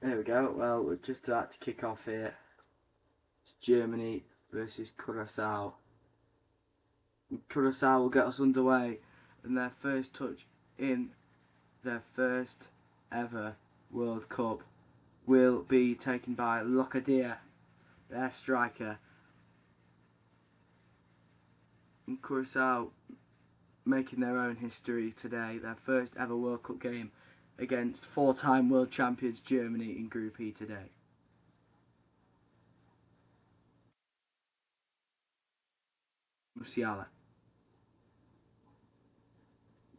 There we go. Well, we're just about to kick off here. It's Germany versus Curacao. Curacao will get us underway in their first touch in their first ever World Cup will be taken by Locadia, their striker. And Curacao making their own history today, their first ever World Cup game against four-time world champions Germany in Group E today. Musiala.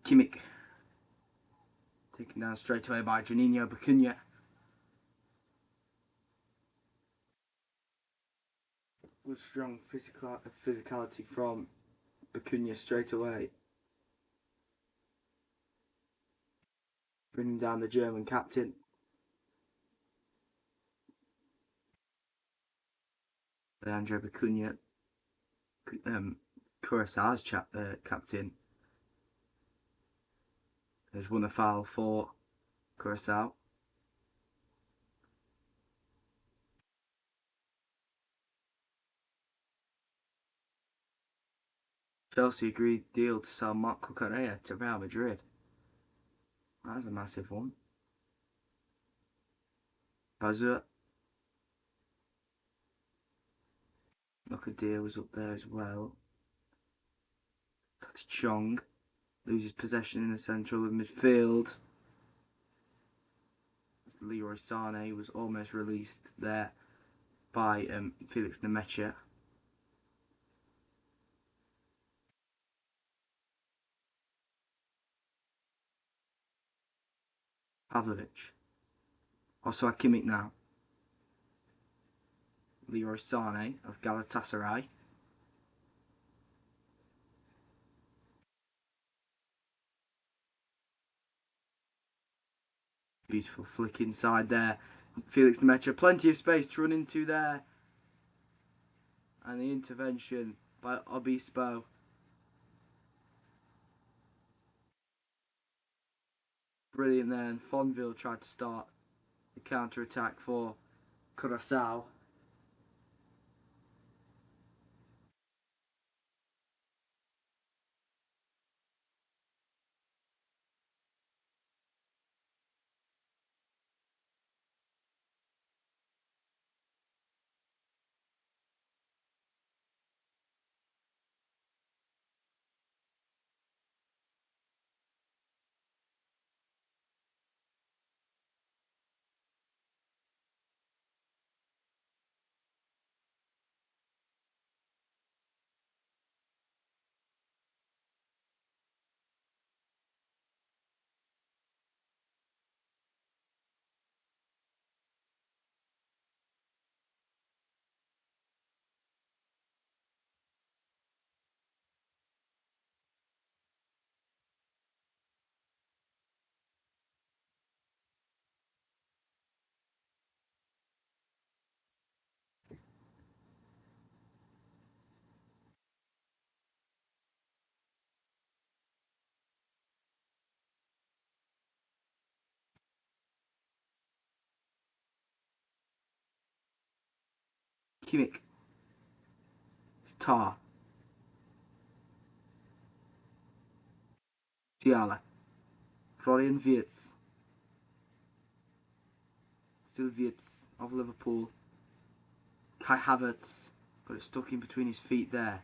Kimmich. Taken down straight away by Juninho Bacuna. Good strong physicality from Bacuna straight away. Bringing down the German captain. Leandro Bacuna, Curaçao's captain, has won a foul for Curacao. Chelsea agreed deal to sell Marco Correa to Real Madrid. That's a massive one. Bazur. Locadia was up there as well. Chong loses possession in the central of midfield. Leroy Sané was almost released there by Felix Nemecha. Pavlovic. Also Kimmich now. Leroy Sané of Galatasaray. Beautiful flick inside there. Felix Nemecha, plenty of space to run into there. And the intervention by Obispo. Brilliant there, and Fonville tried to start the counter-attack for Curacao. Kimmich. Tar. Tiala. Florian Wirtz. Still Wirtz of Liverpool. Kai Havertz got it stuck in between his feet there.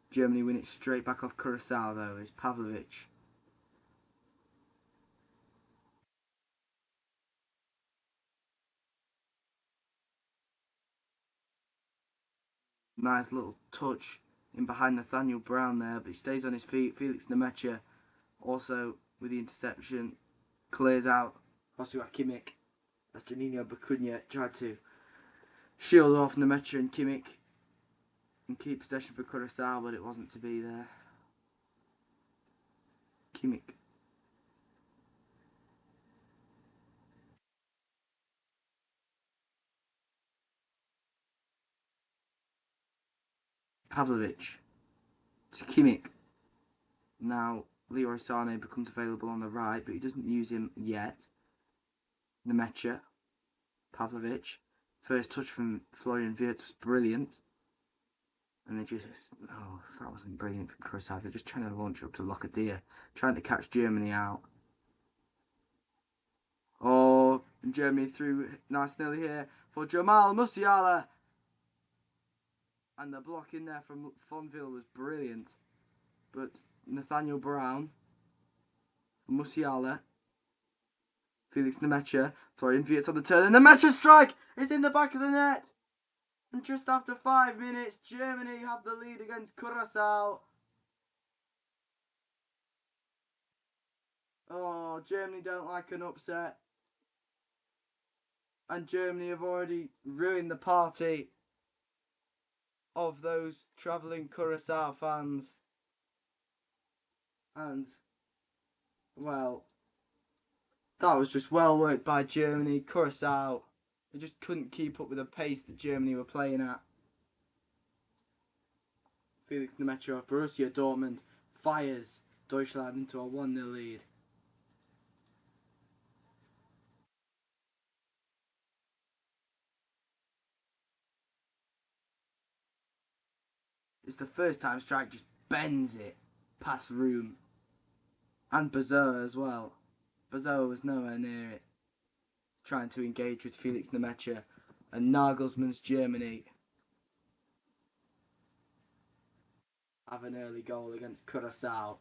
Germany win it straight back off Curacao though. It's Pavlovic. Nice little touch in behind Nathaniel Brown there, but he stays on his feet. Felix Nemecha also with the interception clears out Joshua Kimmich as Juninho Bacuna tried to shield off Nemecha and Kimmich and keep possession for Curacao, but it wasn't to be there. Kimmich. Pavlovic to Kimmich. Now Leroy Sané becomes available on the right, but he doesn't use him yet. Nemecha, Pavlovic. First touch from Florian Wirtz was brilliant. And they just, oh, that wasn't brilliant from Curacao. They're just trying to launch up to Locadia, trying to catch Germany out. Oh, and Germany through nice nearly here for Jamal Musiala. And the block in there from Fonville was brilliant. But Nathaniel Brown, Musiala, Felix Nemecha, Florian Wirtz on the turn, and the Nemecha strike is in the back of the net. And just after 5 minutes, Germany have the lead against Curacao. Oh, Germany don't like an upset. And Germany have already ruined the party of those travelling Curacao fans. And, well, that was just well worked by Germany. Curacao, they just couldn't keep up with the pace that Germany were playing at. Felix Nemecha of Borussia Dortmund fires Deutschland into a 1-0 lead. It's the first time Strike just bends it past Room. And Bazoa as well. Bazoa was nowhere near it. Trying to engage with Felix Nemecha and Nagelsmann's Germany have an early goal against Curacao.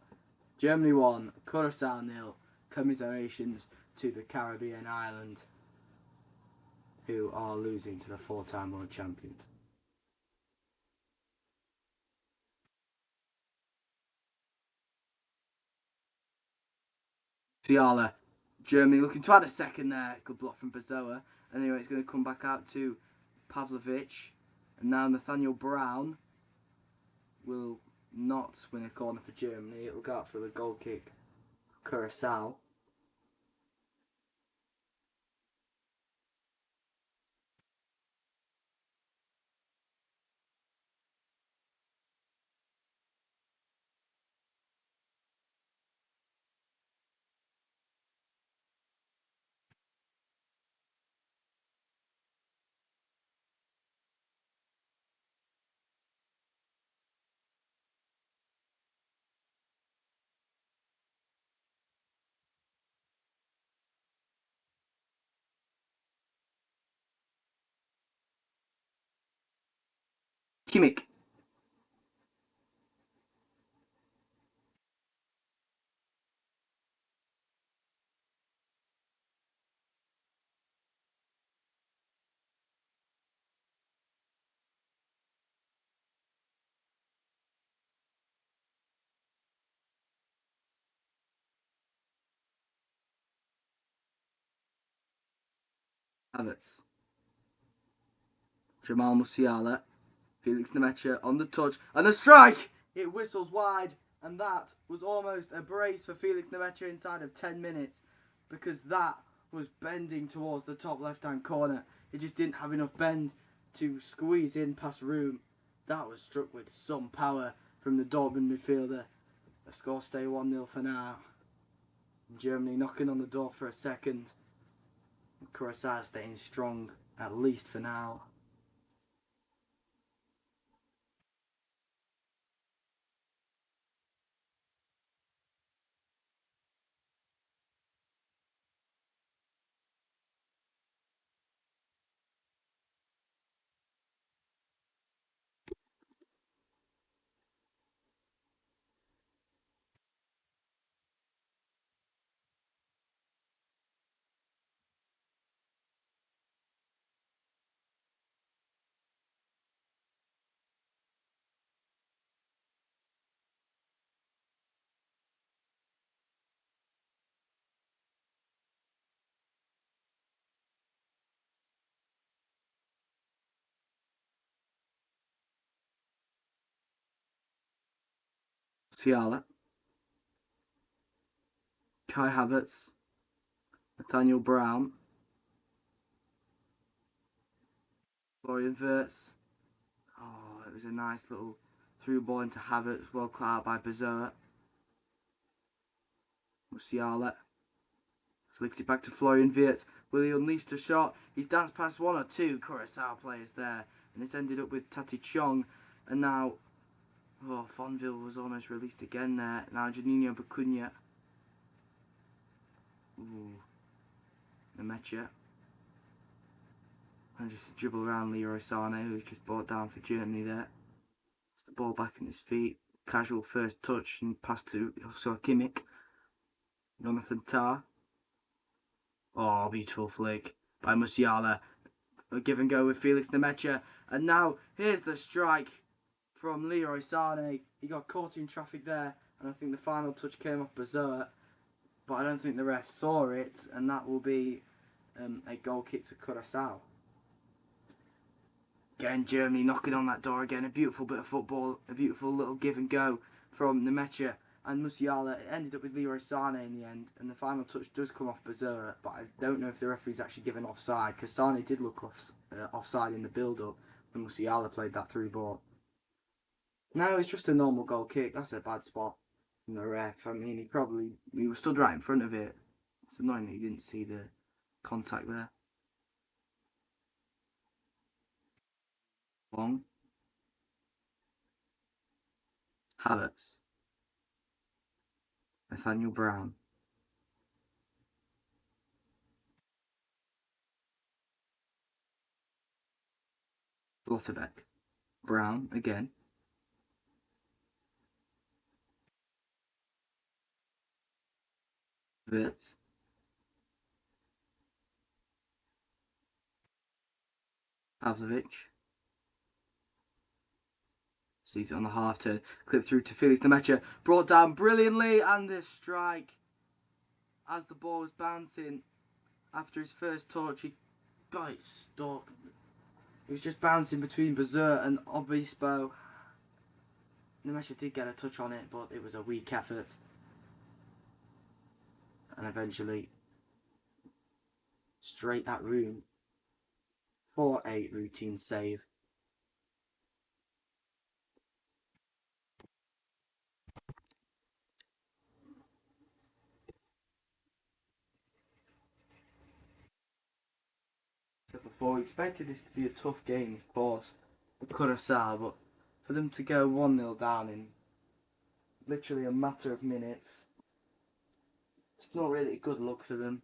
Germany 1, Curacao 0. Commiserations to the Caribbean island, who are losing to the 4-time world champions. Fiala, Germany looking to add a second there. Good block from Bazoa. Anyway, it's going to come back out to Pavlovic. And now Nathaniel Brown will not win a corner for Germany. It will go out for the goal kick. Curacao. Kimmich. Havertz. Jamal Musiala. Felix Nemecha on the touch. And the strike! It whistles wide. And that was almost a brace for Felix Nemecha inside of 10 minutes. Because that was bending towards the top left-hand corner. It just didn't have enough bend to squeeze in past Room. That was struck with some power from the Dortmund midfielder. The score stay 1-0 for now. Germany knocking on the door for a second. Curacao staying strong, at least for now. Musiala. Kai Havertz. Nathaniel Brown. Florian Wirtz. Oh, it was a nice little through ball into Havertz, well cut out by Bazoa. Musiala flicks it back to Florian Wirtz. Will he unleash the shot? He's danced past one or two Curacao players there, and it's ended up with takeon. And now, oh, Fonville was almost released again there. Now Juninho Bacuna. Ooh, Nemecha. And just dribble around Leroy Sané, who's just brought down for Germany there. It's the ball back in his feet. Casual first touch and pass to Kimmich. Jonathan Tah. Oh, beautiful flick by Musiala. A give and go with Felix Nemecha. And now, here's the strike from Leroy Sané. He got caught in traffic there. And I think the final touch came off Berzoa. But I don't think the ref saw it. And that will be a goal kick to Curacao. Again, Germany knocking on that door again. A beautiful bit of football. A beautiful little give and go from Nemecha and Musiala. It ended up with Leroy Sané in the end. And the final touch does come off Berzoa. But I don't know if the referee's actually given offside. Because Sané did look offside in the build-up. And Musiala played that through ball. No, it's just a normal goal kick. That's a bad spot from the ref. I mean, he was stood right in front of it. It's annoying that he didn't see the contact there. Long. Havertz. Nathaniel Brown. Schlotterbeck. Brown again. Wirtz. Pavlovic. Sees it on the half turn. Clip through to Felix Nemecha. Brought down brilliantly. And this strike. As the ball was bouncing after his first touch, he got it stuck. It was just bouncing between Berzoa and Obispo. Nemecha did get a touch on it, but it was a weak effort. And eventually, straight at room for a routine save. Before, we expected this to be a tough game, of course, for Curacao, but for them to go 1-0 down in literally a matter of minutes, it's not really a good look for them.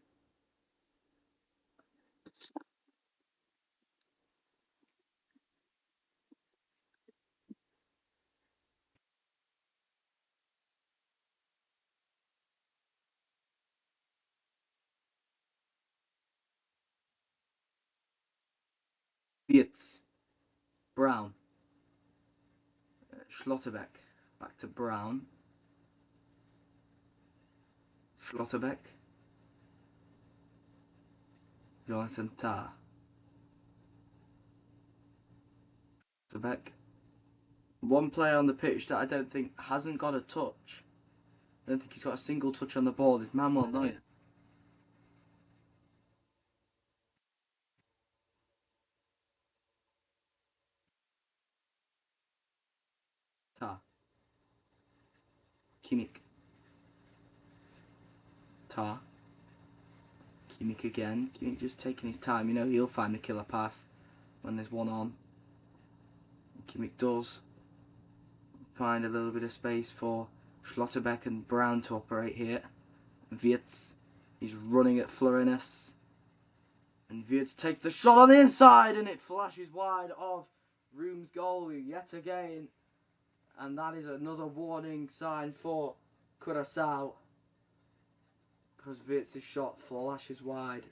Wirtz, Brown, Schlotterbeck, back to Brown, Schlotterbeck, Jonathan Tah, Schlotterbeck. One player on the pitch that I don't think hasn't got a touch. I don't think he's got a single touch on the ball. Is Manuel Neuer. Tah, Kimmich, Tah, Kimmich again. Kimmich just taking his time. You know, he'll find the killer pass when there's one on. Kimmich does find a little bit of space for Schlotterbeck and Brown to operate here. Wirtz, he's running at Florinus. And Wirtz takes the shot on the inside and it flashes wide of Room's goalie yet again. And that is another warning sign for Curacao. Because Wirtz's shot flashes wide.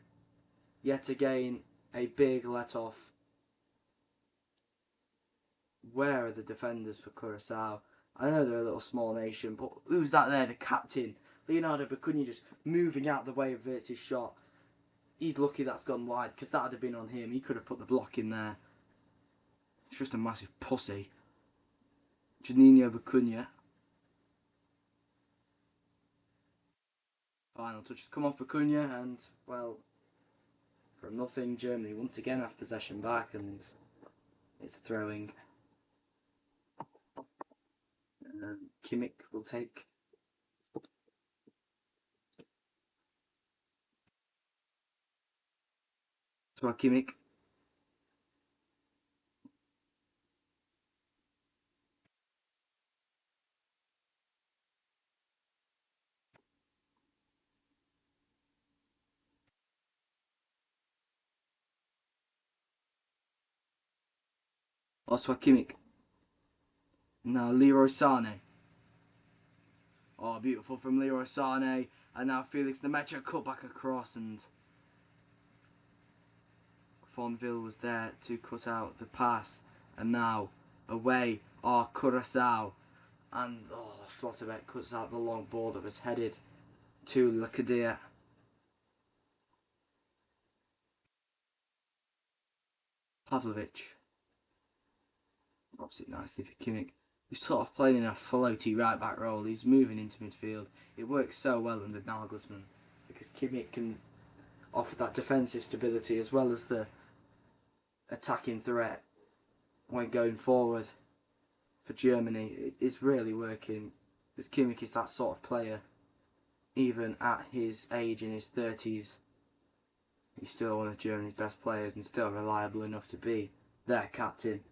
Yet again, a big let-off. Where are the defenders for Curacao? I know they're a little small nation, but who's that there? The captain, Leonardo Bacuna, just moving out the way of Wirtz's shot. He's lucky that's gone wide, because that would have been on him. He could have put the block in there. It's just a massive pussy. Juninho Bacuna. Final touches come off Bacuna, and, well, from nothing, Germany once again have possession back, and it's throwing. Kimmich will take. Joshua Kimmich. Joshua Kimmich. Now Leroy Sané. Oh, beautiful from Leroy Sané. And now Felix Nemecha cut back across, and Fonville was there to cut out the pass. And now away are Curacao. And Schlotterbeck cuts out the long ball that was headed to Lacadia. Pavlovic. Drops it nicely for Kimmich. He's sort of playing in a floaty right back role. He's moving into midfield. It works so well under Nagelsmann because Kimmich can offer that defensive stability as well as the attacking threat when going forward for Germany. It's really working because Kimmich is that sort of player. Even at his age, in his 30s, he's still one of Germany's best players and still reliable enough to be their captain.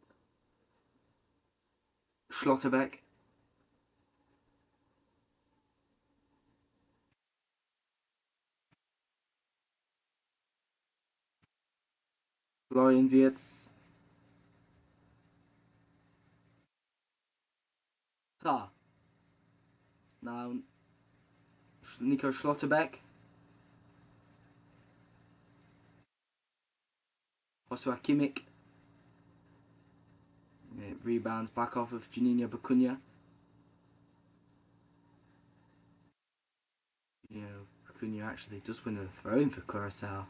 Schlotterbeck. Florian Wirtz. Now Nico Schlotterbeck. Joshua Kimmich. It rebounds back off of Juninho Bacuna. Bacuna actually does win the throw-in for Curacao.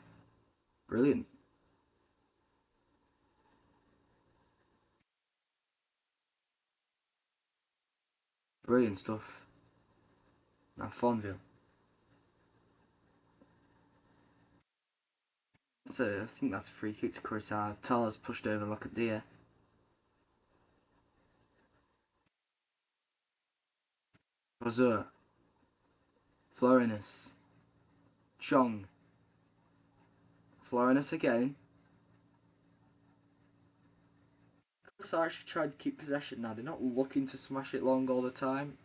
Brilliant. Brilliant stuff. Now Fonville. So I think that's a free kick to Curacao. Tala's pushed over like a deer. Rosur. Florinus. Chong. Florinus again. Curacao actually tried to keep possession now. They're not looking to smash it long all the time.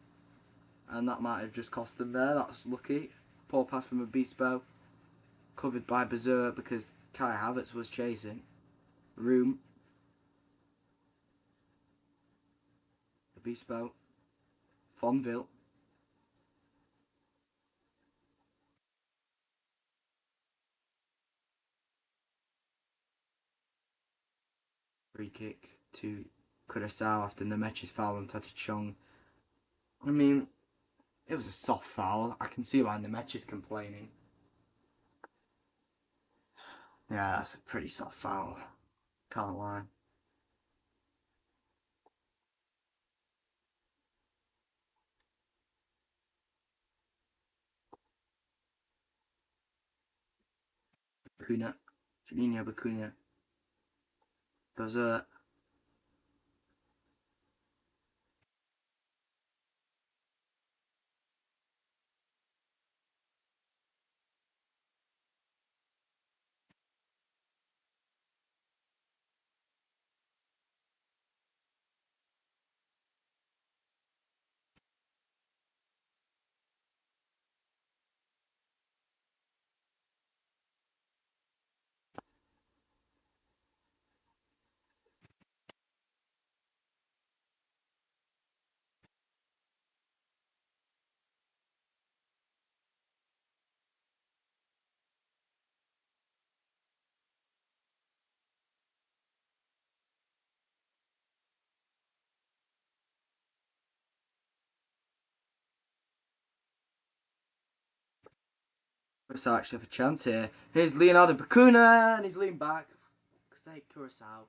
And that might have just cost them there. That's lucky. Poor pass from Obispo. Covered by Bazur because Kai Havertz was chasing. Room. Obispo. Fonville. Free kick to Curacao after Nemecha's foul on Chong. I mean, it was a soft foul. I can see why Nemecha's complaining. Yeah, that's a pretty soft foul. Can't lie. Bacuna. Juninho Bacuna. Bazur. Curacao actually have a chance here. Here's Leonardo Bacuna, and he's leaned back. Say Curacao.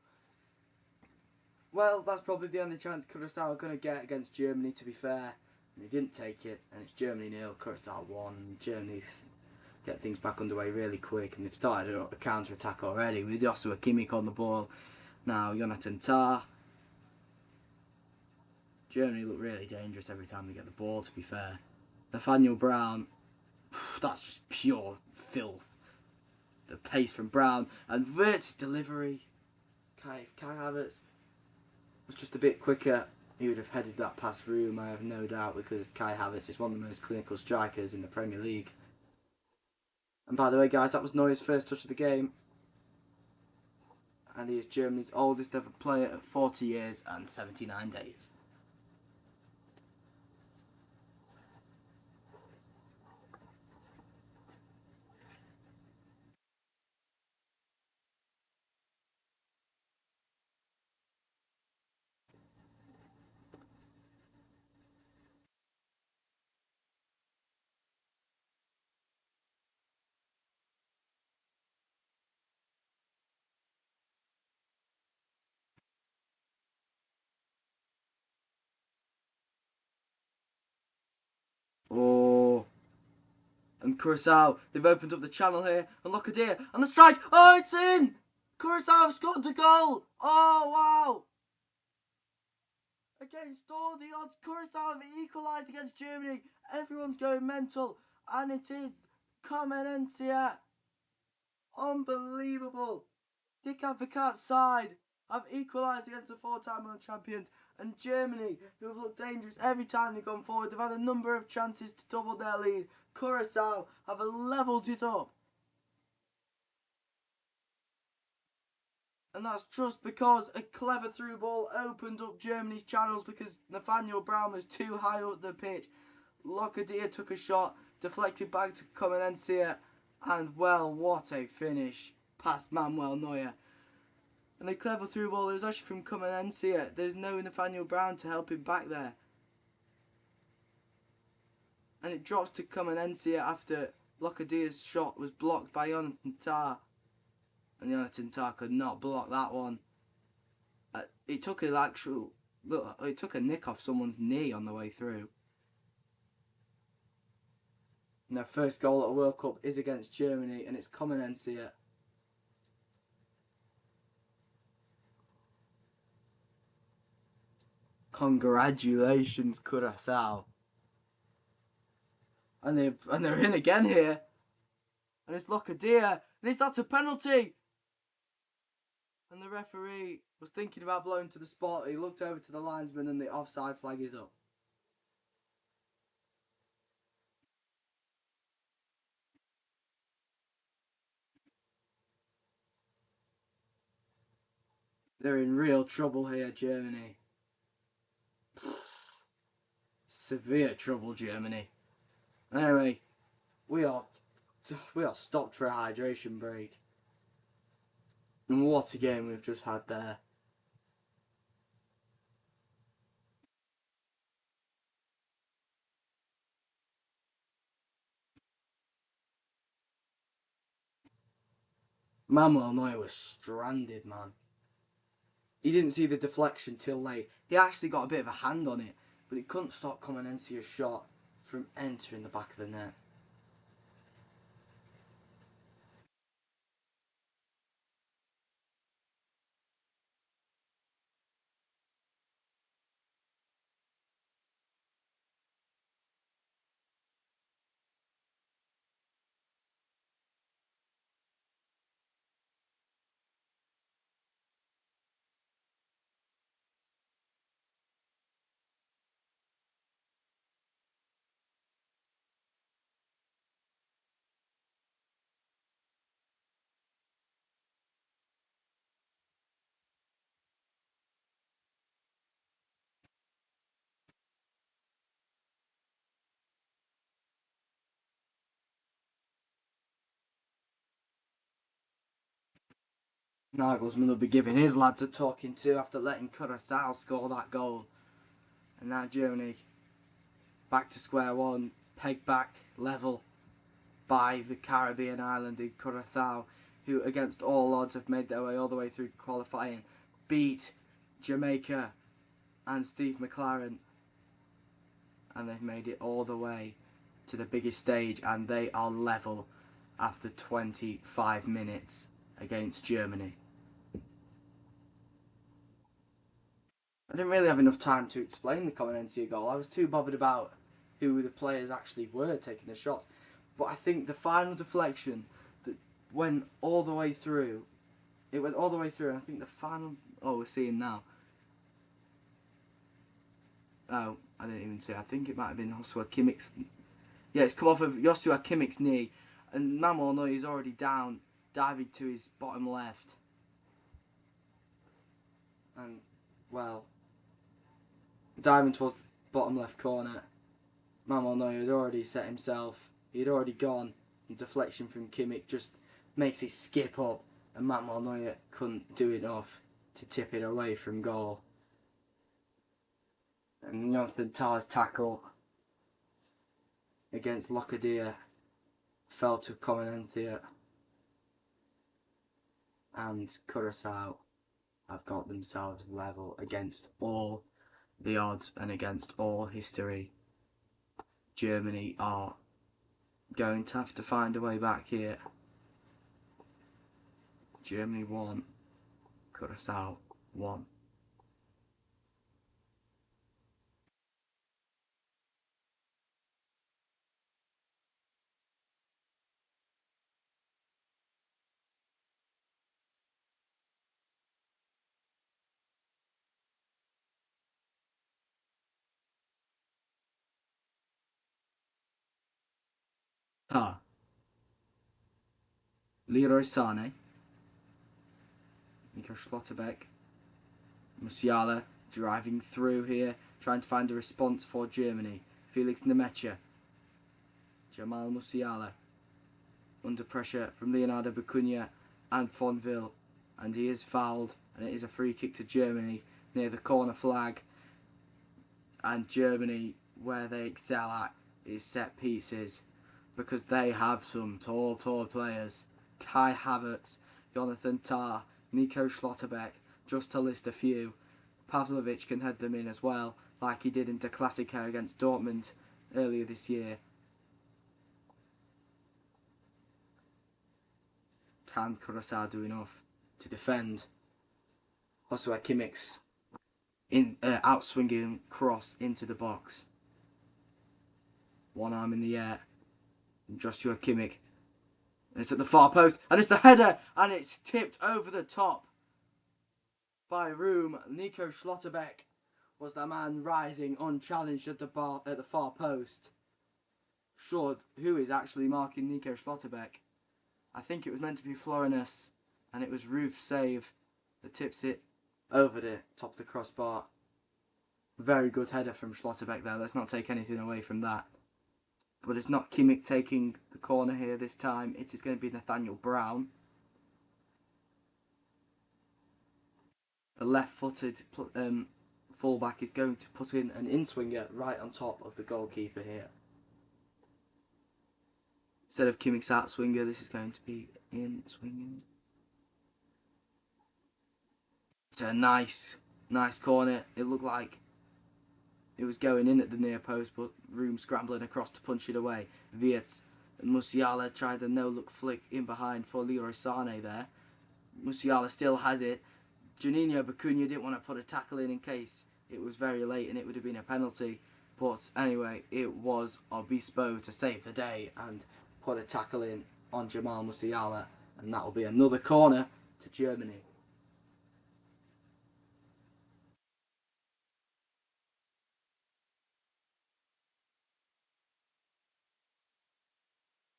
Well, that's probably the only chance Curacao are going to get against Germany, to be fair. And they didn't take it, and it's Germany 0, Curacao 1. Germany get things back underway really quick, and they've started a counter-attack already with Joshua Kimmich on the ball. Now, Jonathan Tah. Germany look really dangerous every time they get the ball, to be fair. Nathaniel Brown, that's just pure filth. the pace from Brown, and Wirtz's delivery. Kai Havertz was just a bit quicker. He would have headed that past Room, I have no doubt, because Kai Havertz is one of the most clinical strikers in the Premier League. And by the way, guys, that was Neuer's first touch of the game. And he is Germany's oldest ever player at 40 years and 79 days. Oh, and Curacao, they've opened up the channel here, and look at here, and the strike, oh, it's in! Curacao have scored the goal! Oh, wow! Against all the odds, Curacao have equalised against Germany. Everyone's going mental, and it is Comenencia. Unbelievable! Dick Advocat's side have equalised against the four-time world champions, and Germany, who have looked dangerous every time they've gone forward, they've had a number of chances to double their lead. Curacao have levelled it up. And that's just because a clever through ball opened up Germany's channels because Nathaniel Brown was too high up the pitch. Locadia took a shot, deflected back to Comenencia, and well, what a finish past Manuel Neuer. And a clever through ball, it was actually from Comenencia. There's no Nathaniel Brown to help him back there. And it drops to Comenencia after Locadia's shot was blocked by Jonathan Tah. And Jonathan Tah could not block that one. It took a nick off someone's knee on the way through. And their first goal at a World Cup is against Germany, and it's Comenencia. Congratulations, Curacao. And they're in again here. And it's Locadia, and that's a penalty. And the referee was thinking about blowing to the spot. He looked over to the linesman, and the offside flag is up. They're in real trouble here, Germany. Severe trouble, Germany. Anyway, we are stopped for a hydration break. And what a game we've just had there. Manuel Neuer was stranded, man. He didn't see the deflection till late. He actually got a bit of a hand on it, but he couldn't stop Comenencia's shot from entering the back of the net. Nagelsmann will be giving his lads a talking to after letting Curacao score that goal. And now Germany back to square one, pegged back level by the Caribbean island in Curacao, who against all odds have made their way all the way through qualifying, beat Jamaica and Steve McLaren, and they've made it all the way to the biggest stage, and they are level after 25 minutes against Germany. I didn't really have enough time to explain the Comenencia goal. I was too bothered about who the players actually were taking the shots. But I think the final deflection that went all the way through. It went all the way through, and I think the final... Oh, we're seeing now. Oh, I didn't even see. I think it might have been Joshua Kimmich's... Yeah, it's come off of Joshua Kimmich's knee, and Manuel Neuer's already down, diving to his bottom left. And, well, diving towards the bottom left corner. Manuel Neuer had already set himself. He'd already gone. And deflection from Kimmich just makes it skip up, and Manuel Neuer couldn't do enough to tip it away from goal. And Jonathan Tah's tackle against Locadia fell to Comenentia, and Curacao have got themselves level against all the odds and against all history. Germany are going to have to find a way back here. Germany 1, Curacao 1. Tah, Leroy Sané, Nico Schlotterbeck, Musiala driving through here, trying to find a response for Germany. Felix Nemecha, Jamal Musiala, under pressure from Leonardo Bacuna and Fonville, and he is fouled, and it is a free kick to Germany near the corner flag. And Germany, where they excel at, is set pieces, because they have some tall players. Kai Havertz, Jonathan Tah, Nico Schlotterbeck, just to list a few. Pavlovic can head them in as well, like he did in the Classico against Dortmund earlier this year. Can Curacao do enough to defend Joshua Kimmich's outswinging cross into the box? One arm in the air, and Joshua Kimmich. And it's at the far post, and it's the header, and it's tipped over the top by Room. Nico Schlotterbeck was the man rising unchallenged at the far post. Who is actually marking Nico Schlotterbeck? I think it was meant to be Florinus, and it was Ruth's save that tips it over the top of the crossbar. Very good header from Schlotterbeck there. Let's not take anything away from that. But it's not Kimmich taking the corner here this time. It is going to be Nathaniel Brown. The left-footed fullback is going to put in an in-swinger right on top of the goalkeeper here. Instead of Kimmich's out-swinger, this is going to be in-swinging. It's a nice corner. It looked like it was going in at the near post, but Room scrambling across to punch it away. Wirtz and Musiala tried a no-look flick in behind for Leroy Sané there. Musiala still has it. Juninho Bacuna didn't want to put a tackle in case it was very late and it would have been a penalty. But anyway, it was Obispo to save the day and put a tackle in on Jamal Musiala. And that will be another corner to Germany.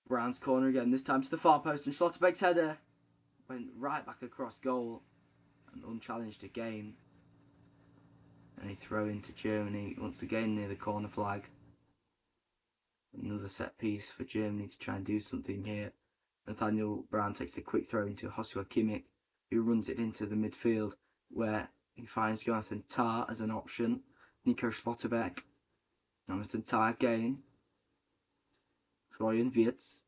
Brown's corner again, this time to the far post, and Schlotterbeck's header went right back across goal and unchallenged again. And a throw into Germany once again near the corner flag. Another set piece for Germany to try and do something here. Nathaniel Brown takes a quick throw into Joshua Kimmich, who runs it into the midfield where he finds Jonathan Tah as an option. Nico Schlotterbeck, Jonathan Tah again. Florian Wirtz.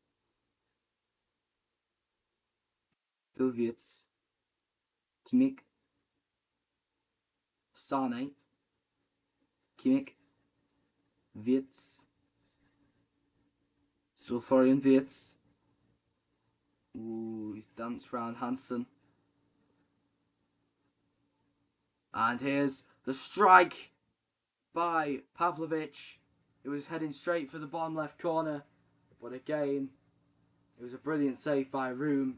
Phil Wirtz. Kimmich. Sané. Kimmich. Wirtz. Still Florian Wirtz. Ooh, he's danced round Hansen. And here's the strike by Pavlovic. It was heading straight for the bottom left corner. But again, It was a brilliant save by Room,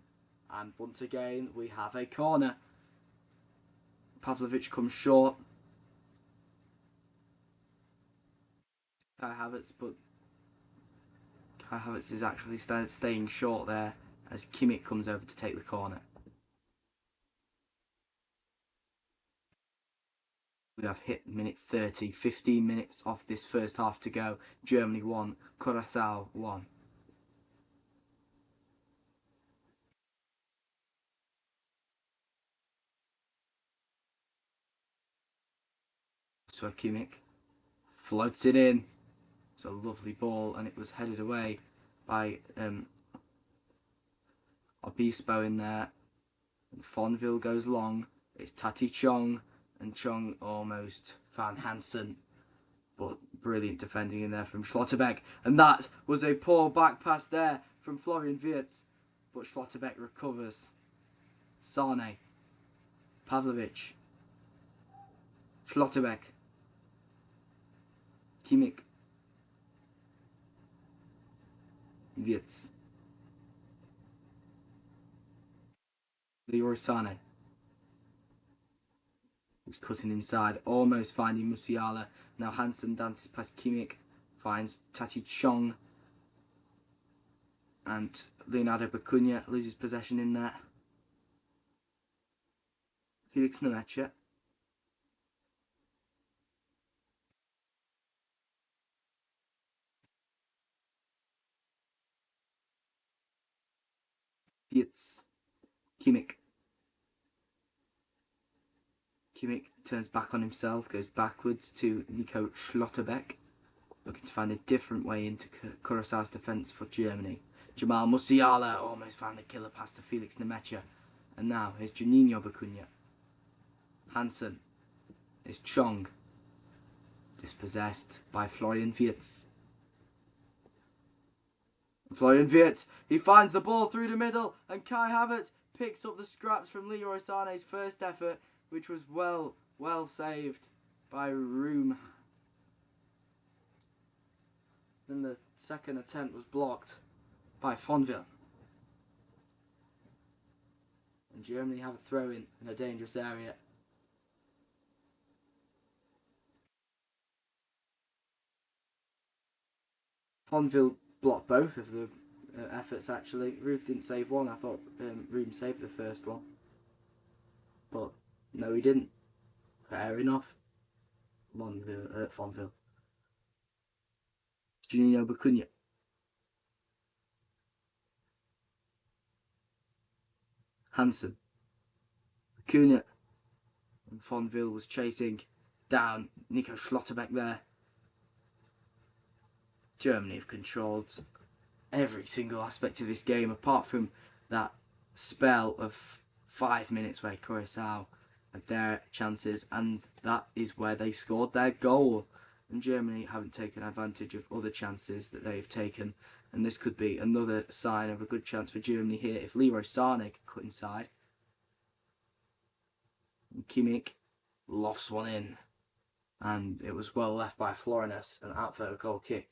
and once again we have a corner. Pavlovic comes short. Kai Havertz, but Kai Havertz is actually staying short there as Kimmich comes over to take the corner. We have hit minute 30, 15 minutes off this first half to go. Germany 1, Curacao 1. So Kimmich floats it in. It's a lovely ball, and it was headed away by Obispo in there. And Fonville goes long. It's Tati Chong, and Chong almost found Hansen, but brilliant defending in there from Schlotterbeck. And that was a poor back pass there from Florian Wirtz, but Schlotterbeck recovers. Sane, Pavlovic, Schlotterbeck, Kimmich, Wirtz, Leroy Sane, who's cutting inside, almost finding Musiala. Now Hansen dances past Kimmich, finds Tati Chong, and Leonardo Bacuna loses possession in there. Felix Nemecha. Wirtz, Kimmich. Kimmich turns back on himself, goes backwards to Nico Schlotterbeck, looking to find a different way into Curaçao's defence for Germany. Jamal Musiala almost found the killer pass to Felix Nemecha. And now here's Juninho Bacuna. Hansen is Chong, dispossessed by Florian Wirtz. Florian Wirtz, he finds the ball through the middle, and Kai Havertz picks up the scraps from Leroy Sané's first effort, which was well saved by Room. Then the second attempt was blocked by Fonville. And Germany have a throw in a dangerous area. Fonville blocked both of the efforts actually. Roof didn't save one. I thought Room saved the first one. But no, he didn't. Fair enough. Fonville. Juninho Bacuna. Hansen. Bacuna. And Fonville was chasing down Nico Schlotterbeck there. Germany have controlled every single aspect of this game apart from that spell of 5 minutes where Curacao had their chances, and that is where they scored their goal. And Germany haven't taken advantage of other chances that they've taken, and this could be another sign of a good chance for Germany here if Leroy Sané can cut inside. And Kimmich lofts one in, and it was well left by Florian and out for a goal kick.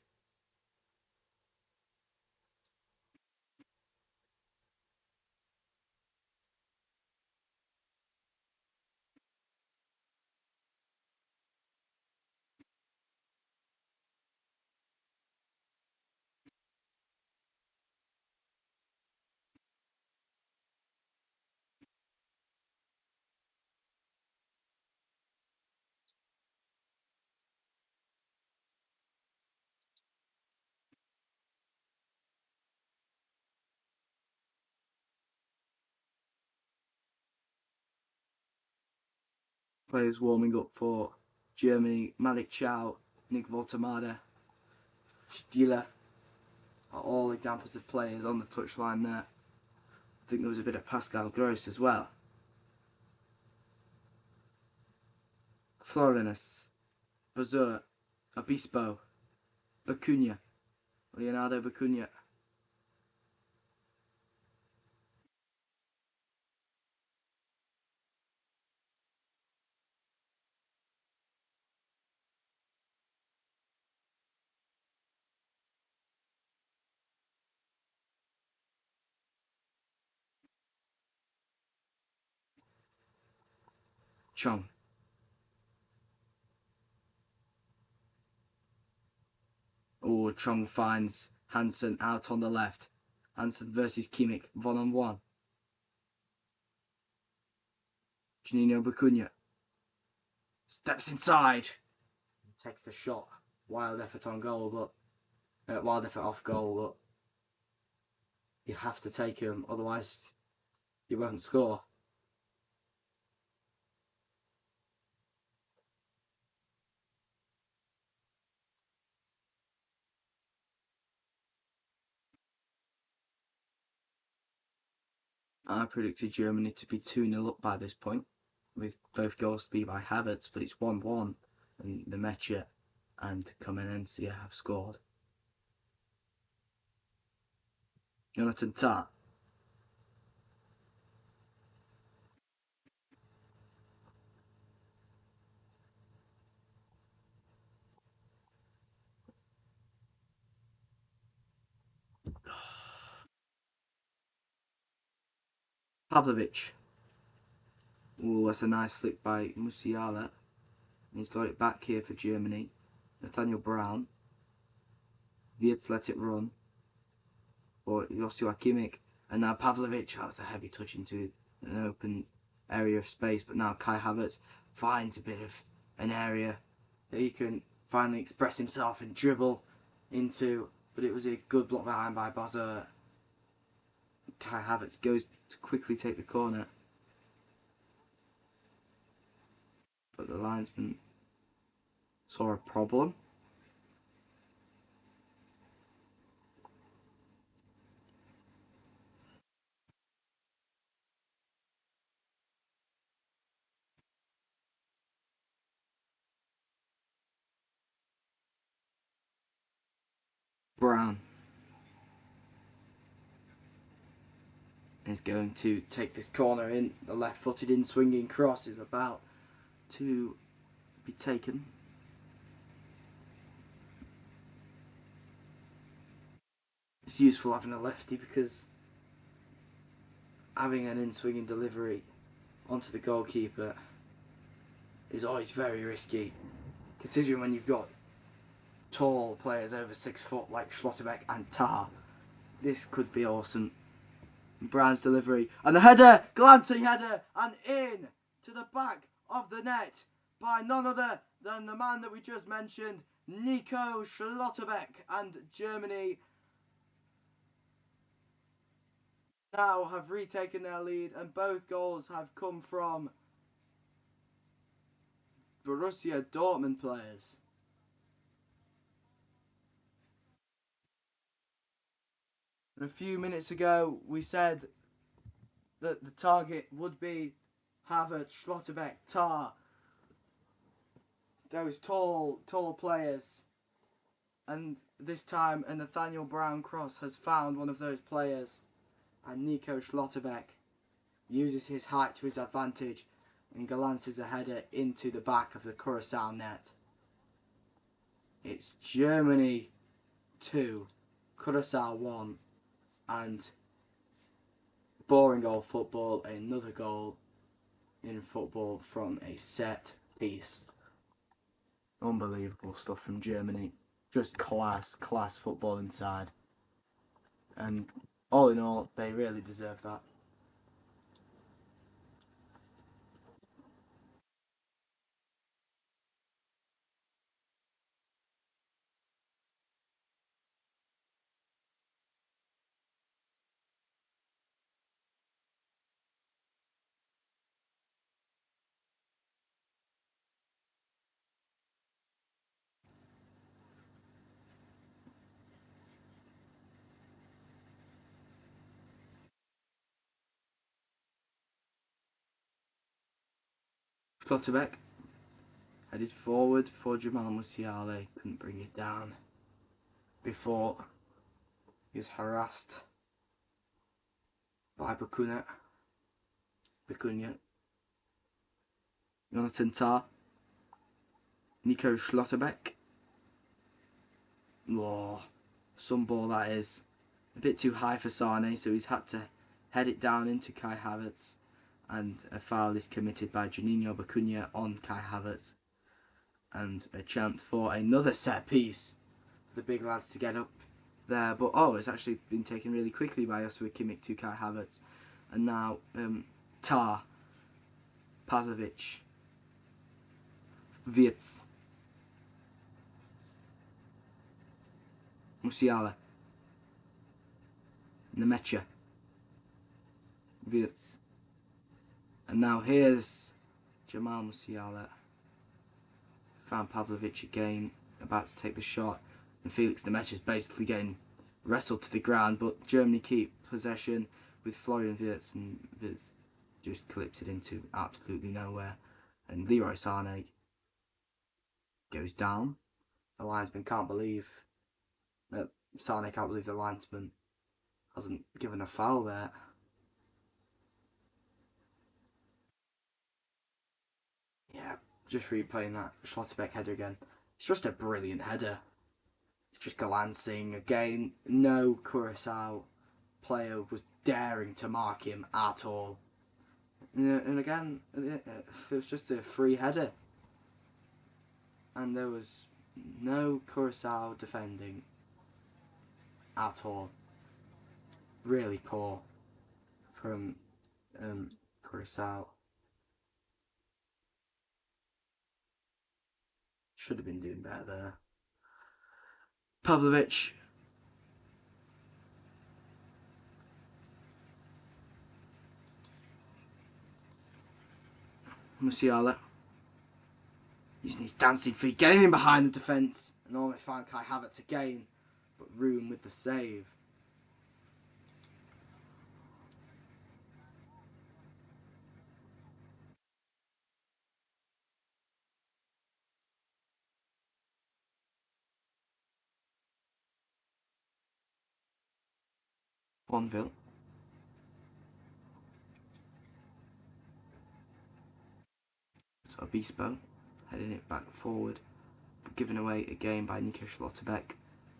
Players warming up for Germany: Malik Chow, Nick Voltemada, Stieler are all examples of players on the touchline there. I think there was a bit of Pascal Gross as well. Florinus, Bazur, Obispo, Bacuna, Leonardo Bacuna. Chong. Oh, Chong finds Hansen out on the left. Hansen versus Kimmich, 1-on-1. Juninho Bacuna steps inside. Takes the shot. Wild effort on goal, but wild effort off goal, but you have to take him, otherwise you won't score. I predicted Germany to be 2-0 up by this point, with both goals to be by Havertz, but it's 1-1, and the Lemaitre and Comenencia have scored. Jonathan Tah. Pavlovic. Oh, that's a nice flick by Musiala. He's got it back here for Germany. Nathaniel Brown. Wirtz let it run for Joshua Kimmich. And now Pavlovic. That was a heavy touch into an open area of space. But now Kai Havertz finds a bit of an area that he can finally express himself and dribble into. But it was a good block behind by Bozza. Kai Havertz goes to quickly take the corner. But the linesman saw a problem. Brown is going to take this corner in. The left-footed in swinging cross is about to be taken. It's useful having a lefty because having an in-swinging delivery onto the goalkeeper is always very risky, considering when you've got tall players over 6 foot like Schlotterbeck and Tah. This could be awesome. Brown's delivery and the header, glancing header, and in to the back of the net by none other than the man that we just mentioned, Nico Schlotterbeck, and Germany now have retaken their lead, and both goals have come from Borussia Dortmund players. And a few minutes ago we said that the target would be Havertz, Schlotterbeck, Tah, those tall players, and this time a Nathaniel Brown cross has found one of those players, and Nico Schlotterbeck uses his height to his advantage and glances a header into the back of the Curacao net. It's Germany 2, Curacao 1, and boring old football, another goal in football from a set piece. Unbelievable stuff from Germany. Just class football inside. And all in all, they really deserve that. Schlotterbeck headed forward for Jamal Musiala, couldn't bring it down before he was harassed by Bacuna. Jonathan Tah, Nico Schlotterbeck. Oh, some ball that is. A bit too high for Sane, so he's had to head it down into Kai Havertz. and a foul is committed by Juninho Bacuna on Kai Havertz, and a chance for another set piece. The big lads to get up there, but it's actually been taken really quickly by Joshua Kimmich to Kai Havertz, and now Pavlovic, Wirtz, Musiala, Nemecha, Wirtz, and now here's Jamal Musiala. Found Pavlovic again, about to take the shot, and Felix Nemecha's basically getting wrestled to the ground, but Germany keep possession with Florian Wirtz, and Wirtz just clips it into absolutely nowhere, and Leroy Sané goes down. The linesman can't believe that Sané can't believe the linesman hasn't given a foul there. Yeah, just replaying that Schlotterbeck header again. It's just a brilliant header. It's just glancing again. No Curacao player was daring to mark him at all. And again, it was just a free header. And there was no Curacao defending at all. Really poor from Curacao. Should have been doing better there. Pavlovic. Musiala. Using his dancing feet, getting in behind the defence, and almost found Kai Havertz again, but room with the save. Bonville. So Obispo heading it back forward, but given away again by Nico Schlotterbeck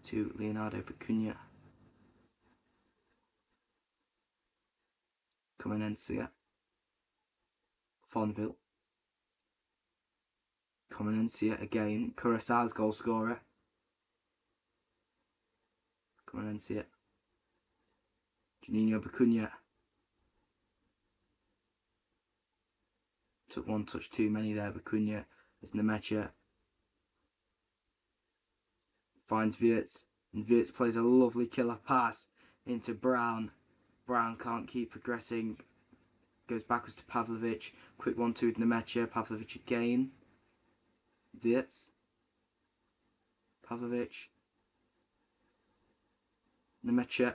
to Leonardo Bacuna. Comenencia. Fonville. Comenencia again. Curaçao's goal scorer. Comenencia. Juninho Bacuna. Took one touch too many there, Bacuna. As Nemecha finds Wirtz, and Wirtz plays a lovely killer pass into Brown. Brown can't keep progressing. Goes backwards to Pavlovic. Quick 1-2 with Nemecha. Pavlovic again. Wirtz. Pavlovic. Nemecha.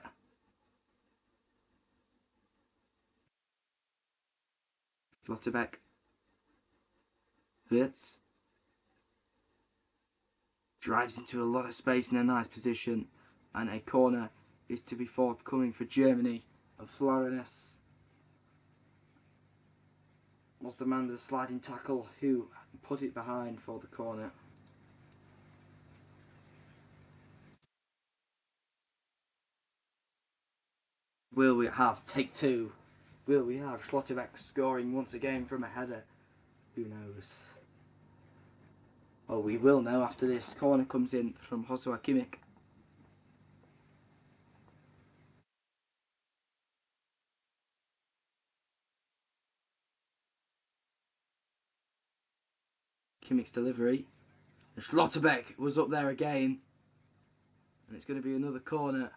Schlotterbeck. Wirtz. Drives into a lot of space in a nice position, and a corner is to be forthcoming for Germany, and Florenus was the man with the sliding tackle who put it behind for the corner. Will we have take two? Will we have Schlotterbeck scoring once again from a header? Who knows? Well, we will know after this. Corner comes in from Joshua Kimmich. Kimmich's delivery. And Schlotterbeck was up there again. And it's going to be another corner.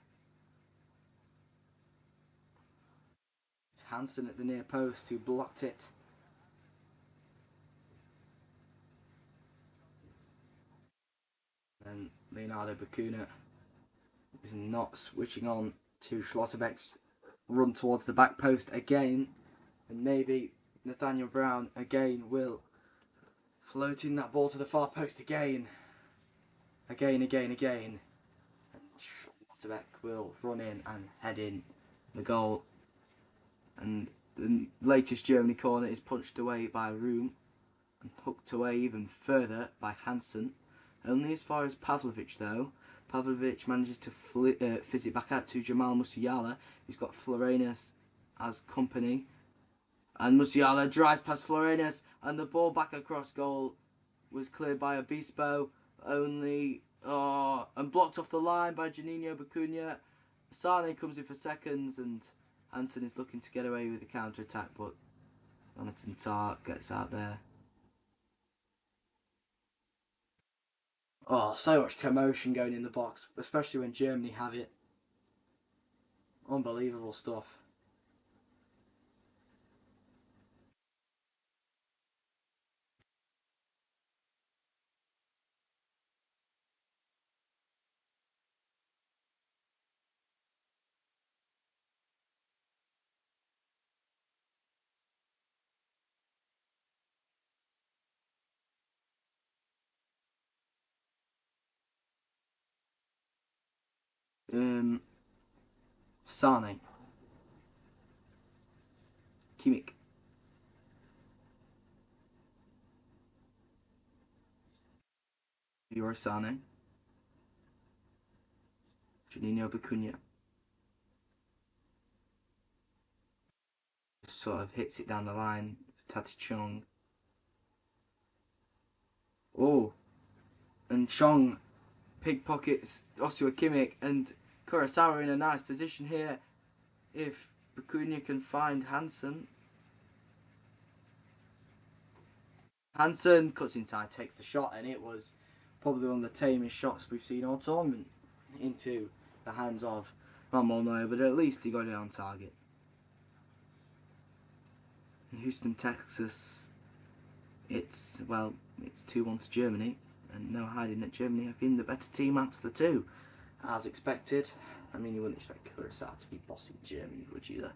It's Hansen at the near post who blocked it. And Leonardo Bacuna is not switching on to Schlotterbeck's run towards the back post again. And maybe Nathaniel Brown again will float in that ball to the far post again. Again. And Schlotterbeck will run in and head in the goal. And the latest Germany corner is punched away by Room and hooked away even further by Hansen. Only as far as Pavlovic though. Pavlovic manages to fizz it back out to Jamal Musiala, who's got Florenus as company. And Musiala drives past Florenes, and the ball back across goal was cleared by Obispo, and blocked off the line by Juninho Bacuna. Sane comes in for seconds, and Hansen is looking to get away with the counter attack, but Jonathan Tart gets out there. Oh, so much commotion going in the box, especially when Germany have it. Unbelievable stuff. Sane. Kimmich. Leroy Sane. Juninho Bacuna. Sort of hits it down the line for Chong. Oh, and Chong pickpockets Joshua Kimmich, and Curacao are in a nice position here if Bacuna can find Hansen. Hansen cuts inside, takes the shot, and it was probably one of the tamest shots we've seen all tournament into the hands of Ramon Neuer, but at least he got it on target. In Houston, Texas, it's 2-1 to Germany, and no hiding that Germany have been the better team out of the two, as expected. I mean, you wouldn't expect Curacao to be bossing Germany, would you, though?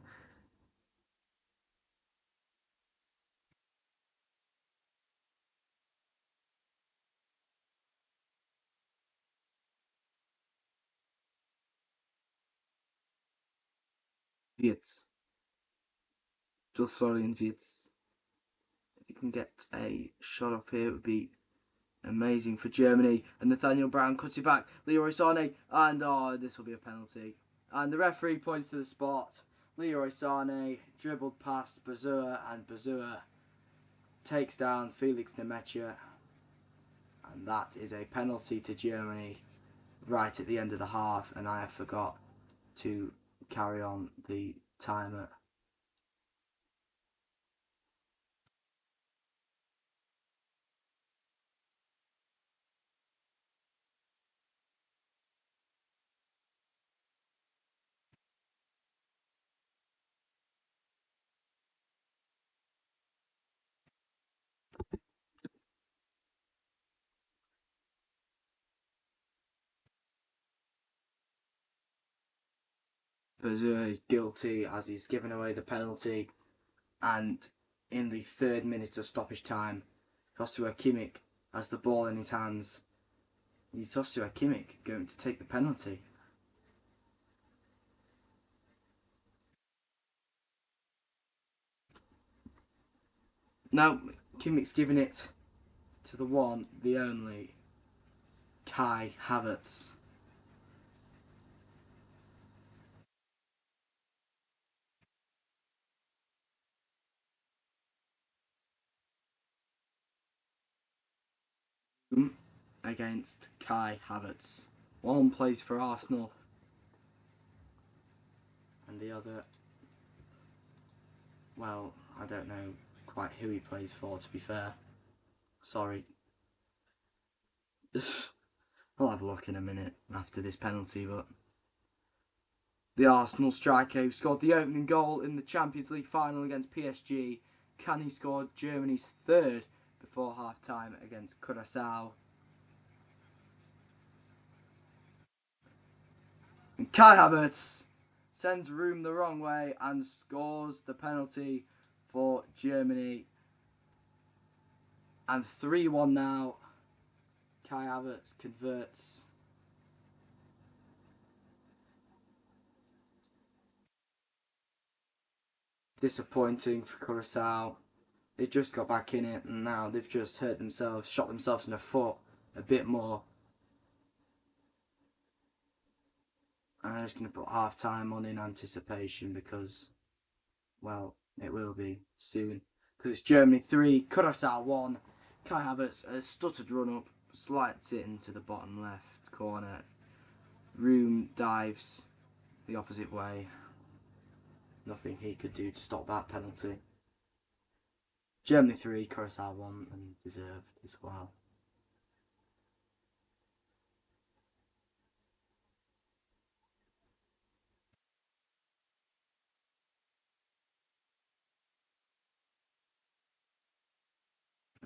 Wirtz. Just Florian Wirtz. If you can get a shot off here, it would be amazing for Germany. And Nathaniel Brown cuts it back. Leroy Sané. And this will be a penalty. And the referee points to the spot. Leroy Sané dribbled past Bazua, and Bazua takes down Felix Nemecha. And that is a penalty to Germany right at the end of the half. And I forgot to carry on the timer. Bazua is guilty as he's given away the penalty, and in the 3rd minute of stoppage time, Joshua Kimmich has the ball in his hands. Is Joshua Kimmich going to take the penalty? No, Kimmich's giving it to the one, the only, Kai Havertz. Against Kai Havertz. One plays for Arsenal, and the other, well, I don't know quite who he plays for, to be fair. Sorry. I'll have a look in a minute after this penalty, but the Arsenal striker who scored the opening goal in the Champions League final against PSG, can he score Germany's 3rd before half-time against Curacao? And Kai Havertz sends Room the wrong way and scores the penalty for Germany. And 3-1 now. Kai Havertz converts. Disappointing for Curacao. They just got back in it, and now they've just hurt themselves, shot themselves in the foot a bit more. And I'm just going to put half time on in anticipation because, well, It will be soon. Because it's Germany 3, Curacao 1. Kai Havertz a stuttered run up, slides it into the bottom left corner. Room dives the opposite way. Nothing he could do to stop that penalty. Germany 3, Curacao 1, and deserved as well.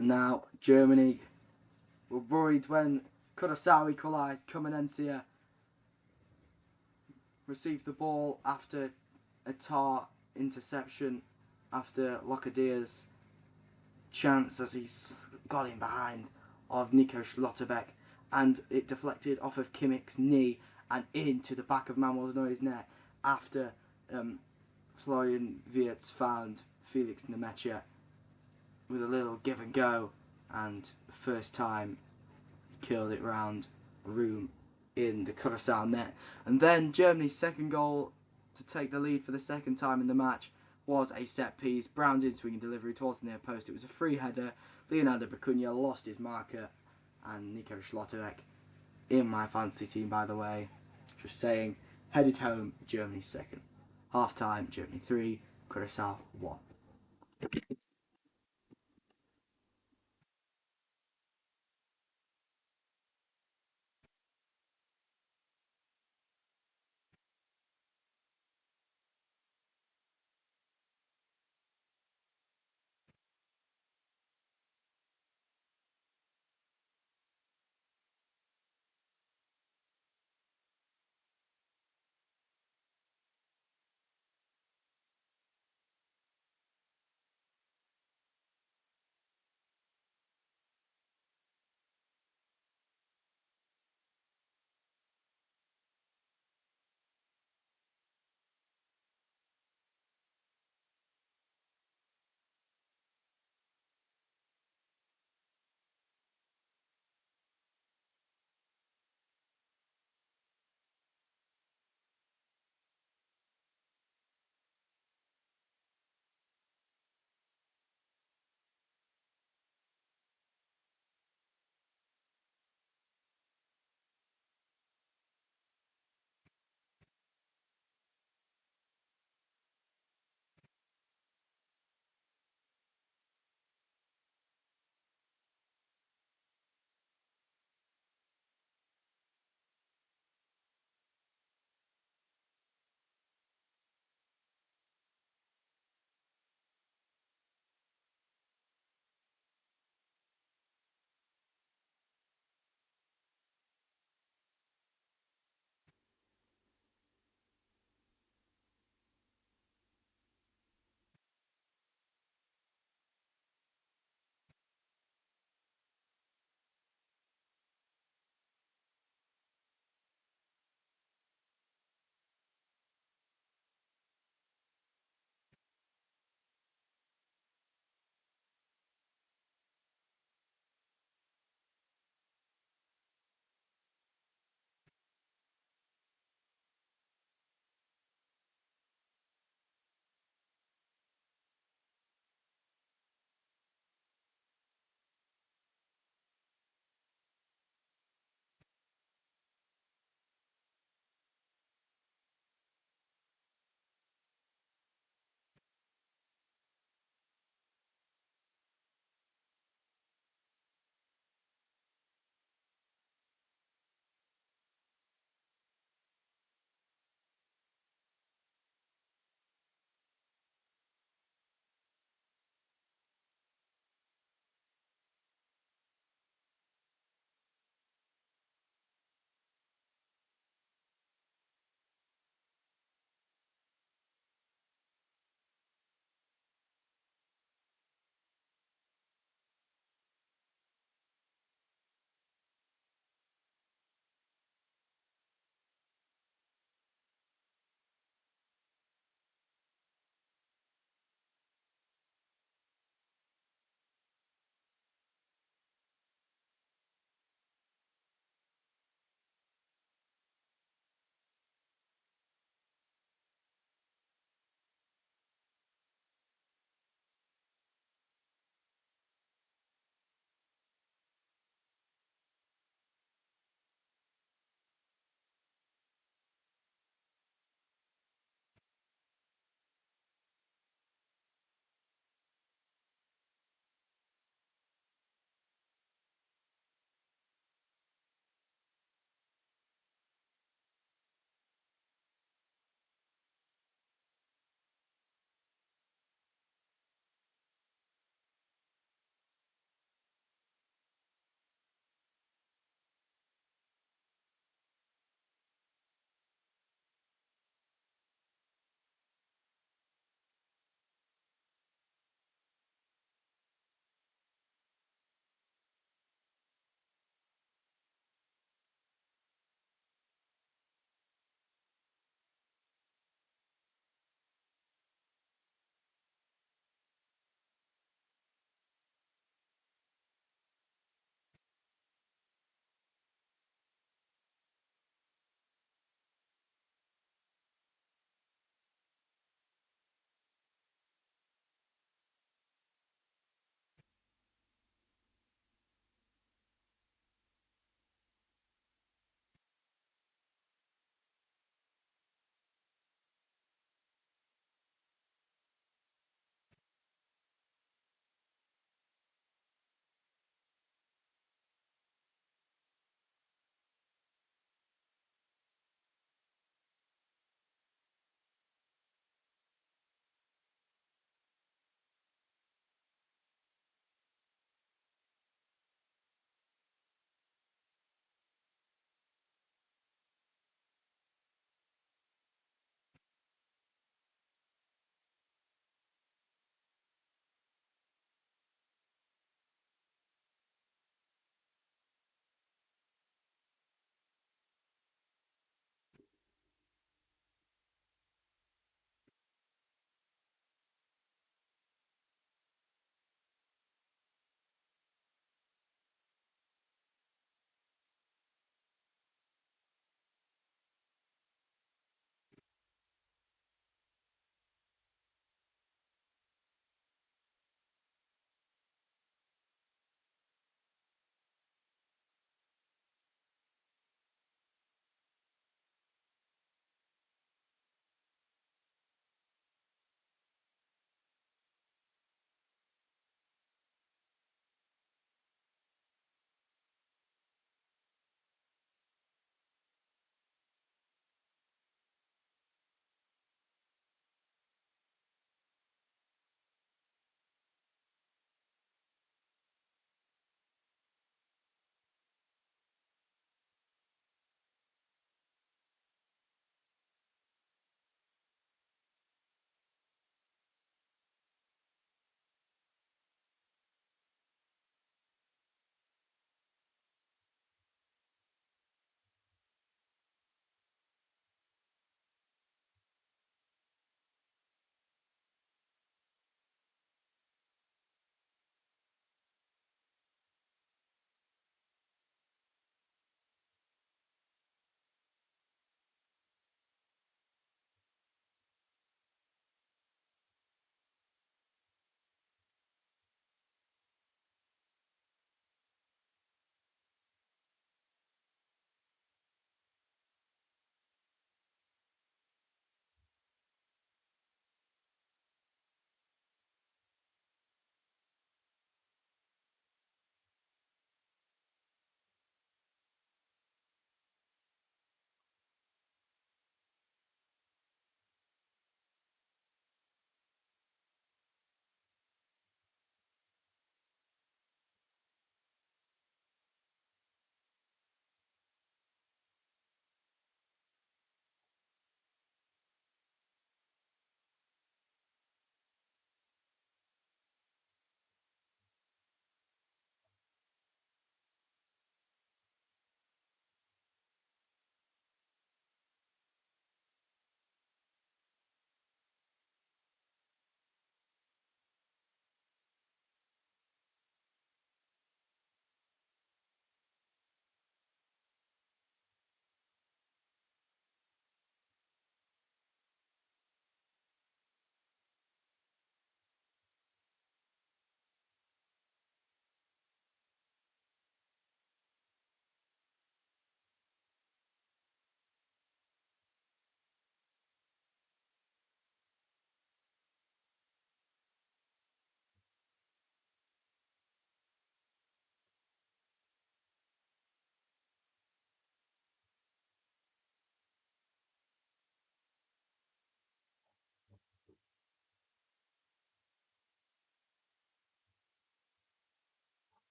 Now, Germany were worried when Curacao equalised. Comenencia received the ball after a Tar interception after Locadia's chance as he got in behind of Nico Schlotterbeck, and it deflected off of Kimmich's knee and into the back of Manuel Neuer's net after Florian Wirtz found Felix Nemecha with a little give and go, and first time killed it round room in the Curacao net. And then Germany's second goal to take the lead for the second time in the match was a set piece. Brown's in-swinging delivery towards the near post. It was a free header. Leonardo Bacuna lost his marker, and Nico Schlotterbeck, in my fantasy team by the way, just saying, headed home. Germany second. Half time, Germany 3, Curacao 1.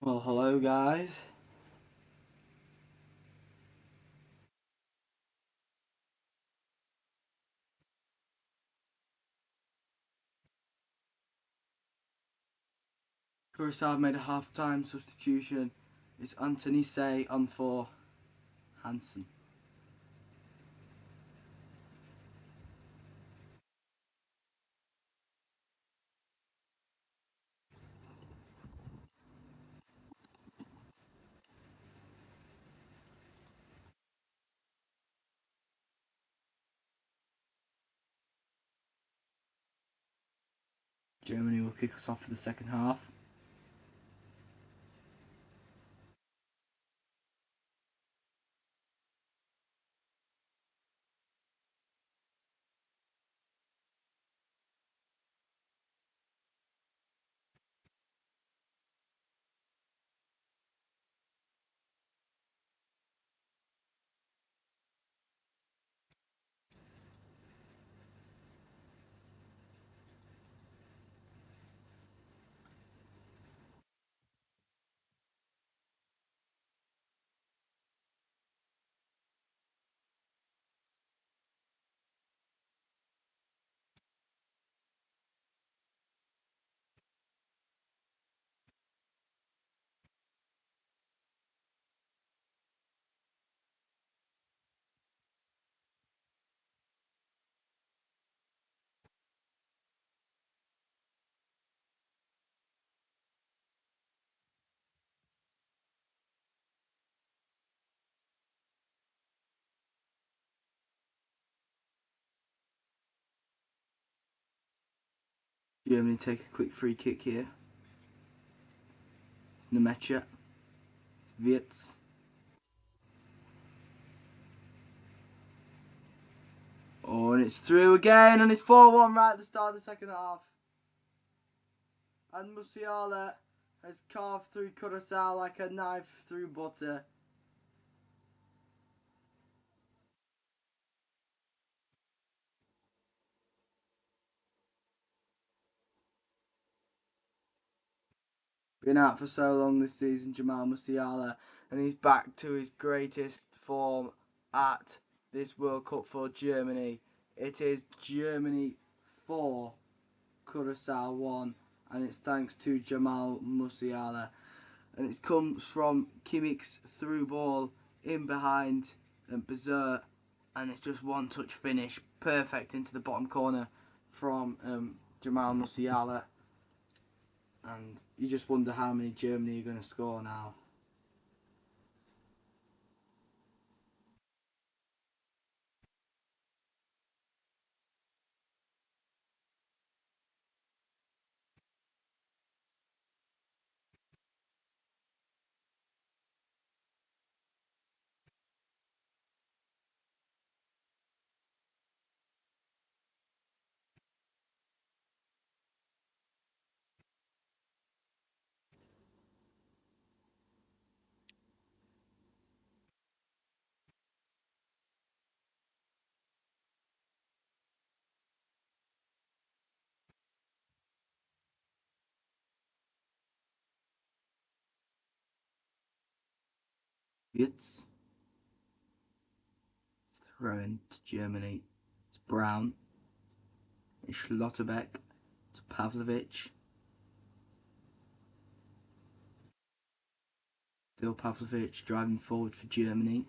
Well, hello guys. Curacao made a half-time substitution. It's Anthony Say on for Hansen. Germany will kick us off for the second half. Germany take a quick free kick here. Nemecha. Wirtz. Oh, and it's through again, and it's 4-1 right at the start of the second half. And Musiala has carved through Curacao like a knife through butter. Been out for so long this season, Jamal Musiala, and he's back to his greatest form at this World Cup for Germany. It is Germany 4, Curacao 1, and it's thanks to Jamal Musiala. And it comes from Kimmich's through ball in behind and Berger, and it's just one touch finish, perfect into the bottom corner from Jamal Musiala. And you just wonder how many Germany are going to score now. It's thrown to Germany. It's Brown. It's Schlotterbeck. It's Pavlovic. Still Pavlovic driving forward for Germany.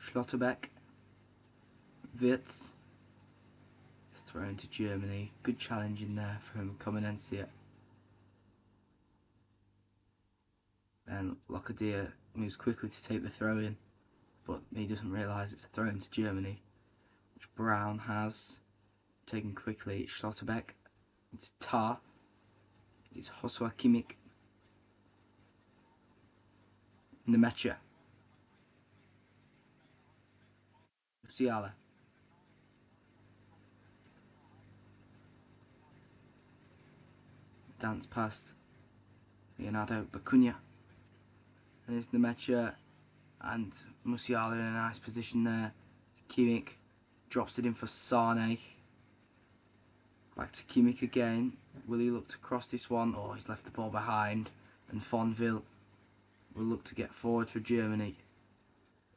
Schlotterbeck. Wirtz. Thrown to Germany. Good challenge in there from Comenencia. And Locadia moves quickly to take the throw in. but he doesn't realise it's a throw into Germany, which Brown has taken quickly. It's Schlotterbeck, it's Tar, it's Joshua Kimmich, Nemecha, Musiala, dance past Leonardo Bacuna, and it's Nemecha and Musiala in a nice position there. Kimmich drops it in for Sane. Back to Kimmich again. Will he look to cross this one? Oh, he's left the ball behind. And Fonville will look to get forward for Germany.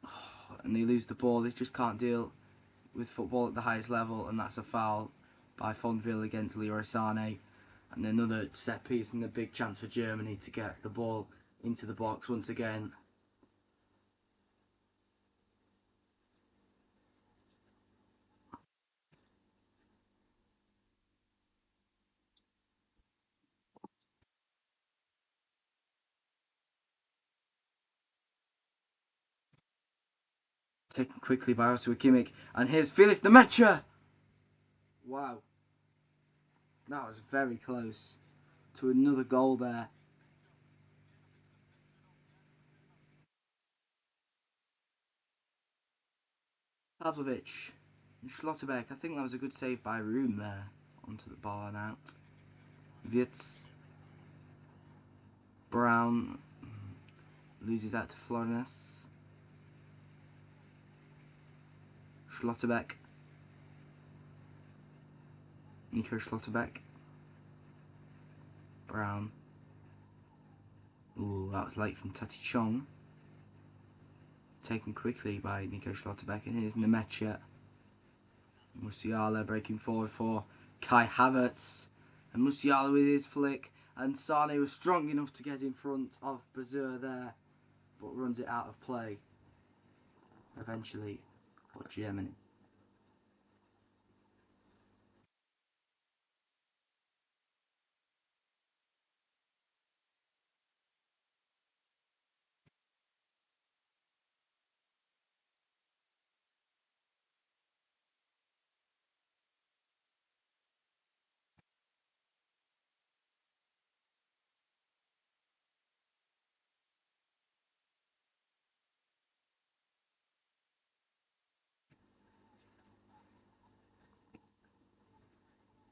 Oh, and they lose the ball. They just can't deal with football at the highest level. And that's a foul by Fonville against Leroy Sane. And another set piece and a big chance for Germany to get the ball into the box once again. Taken quickly by Joshua Kimmich. And here's Felix Nemecha. Wow. That was very close to another goal there. Pavlovic and Schlotterbeck. I think that was a good save by Room there. Onto the ball and out. Wirtz. Brown loses out to Flornes. Schlotterbeck. Nico Schlotterbeck. Brown. Ooh, that was late from Tati Chong. Taken quickly by Nico Schlotterbeck. And here's Nemecha. Musiala breaking forward for Kai Havertz. And Musiala with his flick. And Sane was strong enough to get in front of Bazur there. But runs it out of play. Eventually for Germany.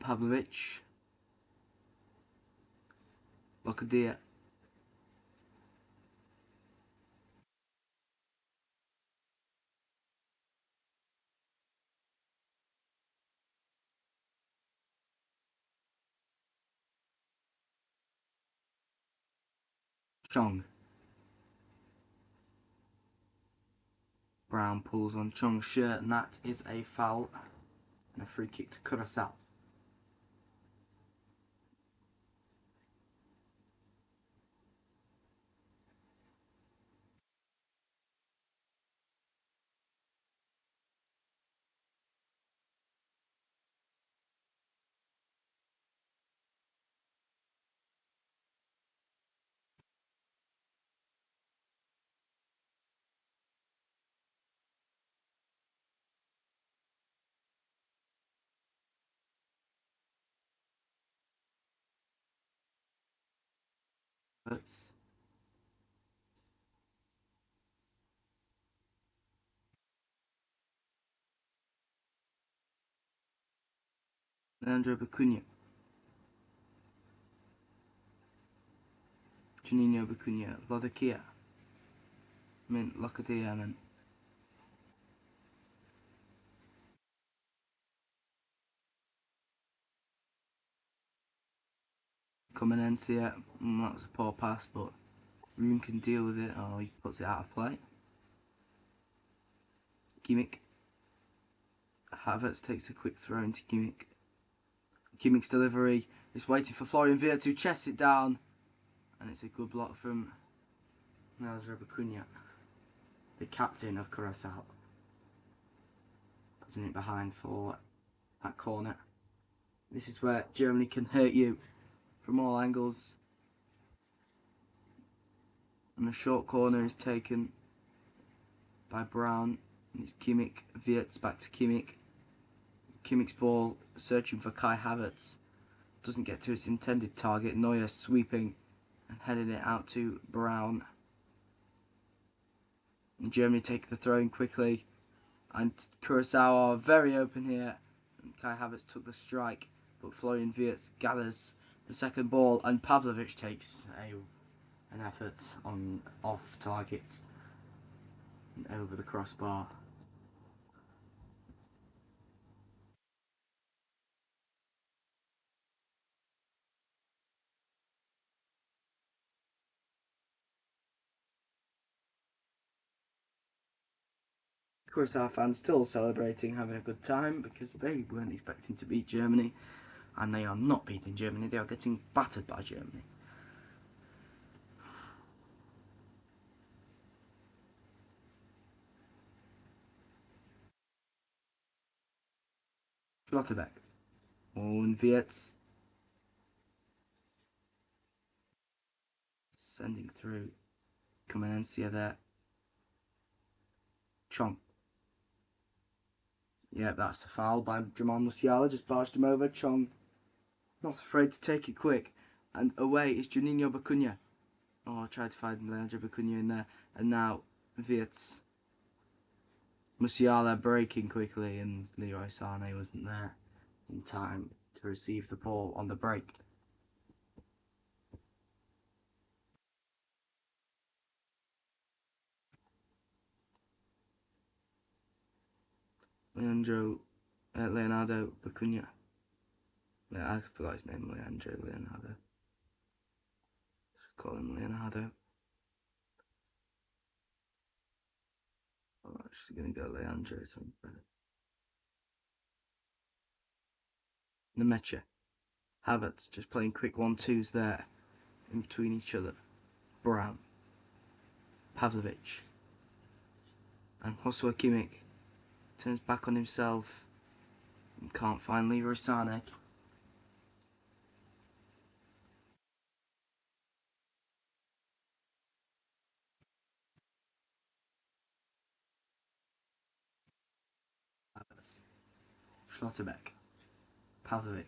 Pavlovic. Lokadia. Chong. Brown pulls on Chong's shirt, and that is a foul. And a free kick to Curacao. Leandro Bacuna. Juninho Bacuna. Lodakia. Lokadia. Comenencia. That was a poor pass, but Room can deal with it. Oh, he puts it out of play. Kimmich. Havertz takes a quick throw into Kimmich. Kimmich's delivery is waiting for Florian Wirtz, who chests it down. And it's a good block from Leandro Bacuna, the captain of Curacao. Putting it behind for that corner. This is where Germany can hurt you from all angles. And the short corner is taken by Brown. And it's Kimmich. Wirtz back to Kimmich. Kimmich's ball searching for Kai Havertz. Doesn't get to its intended target. Neuer sweeping and heading it out to Brown. And Germany take the throw in quickly. And Curacao are very open here. And Kai Havertz took the strike. But Florian Wirtz gathers the second ball. And Pavlovic takes an effort on off target and over the crossbar. Curacao fans still celebrating, having a good time, because they weren't expecting to beat Germany, and they are not beating Germany, they are getting battered by Germany. Schlotterbeck. Und Wirtz. Sending through. Comencia there. Chong. Yeah, that's a foul by Jamal Musiala, just barged him over. Chong not afraid to take it quick. And away is Juninho Bacuna. Oh, I tried to find Leandro Bacuna in there. And now Wirtz. Musiala breaking quickly, and Leroy Sané wasn't there in time to receive the ball on the break. Leonardo Bacuna. I forgot his name, Leonardo. Just call him Leonardo. I'm actually going to go Leandro something better. Nemecha. Havertz just playing quick 1-2s there in between each other. Brown. Pavlovic. And Joshua Kimmich turns back on himself and can't find Leroy Sané. Schlotterbeck. Pavlovic.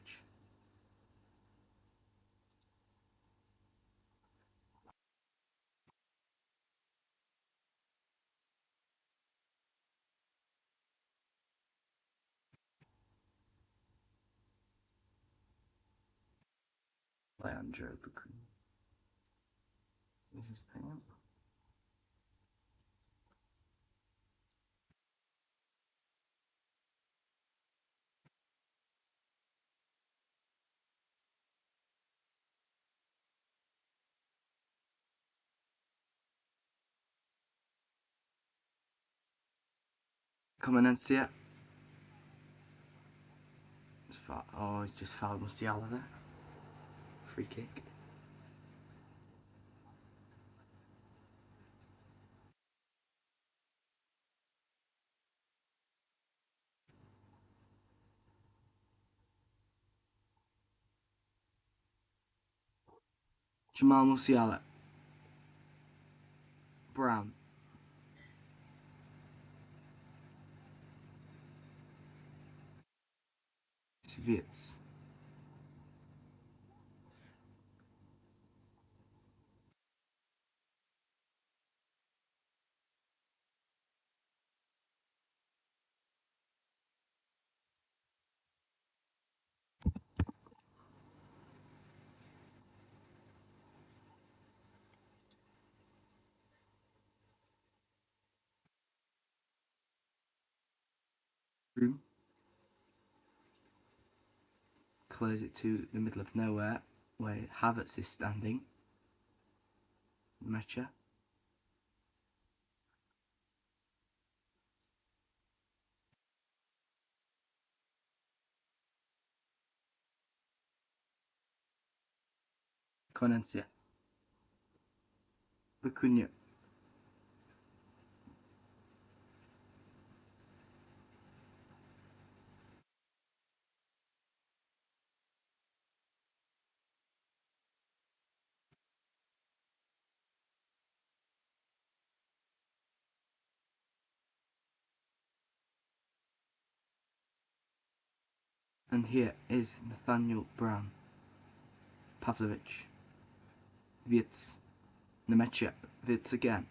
Leandro Bacuna. Is his name? Comencia. Oh, he's just fouled Musiala there. Free kick. Jamal Musiala. Brown. Wirtz. Close it to the middle of nowhere where Havertz is standing. Mecha. Comencia. Bacuna. And here is Nathaniel Brown, Pavlovich, Wirtz, Nemecha, Wirtz again.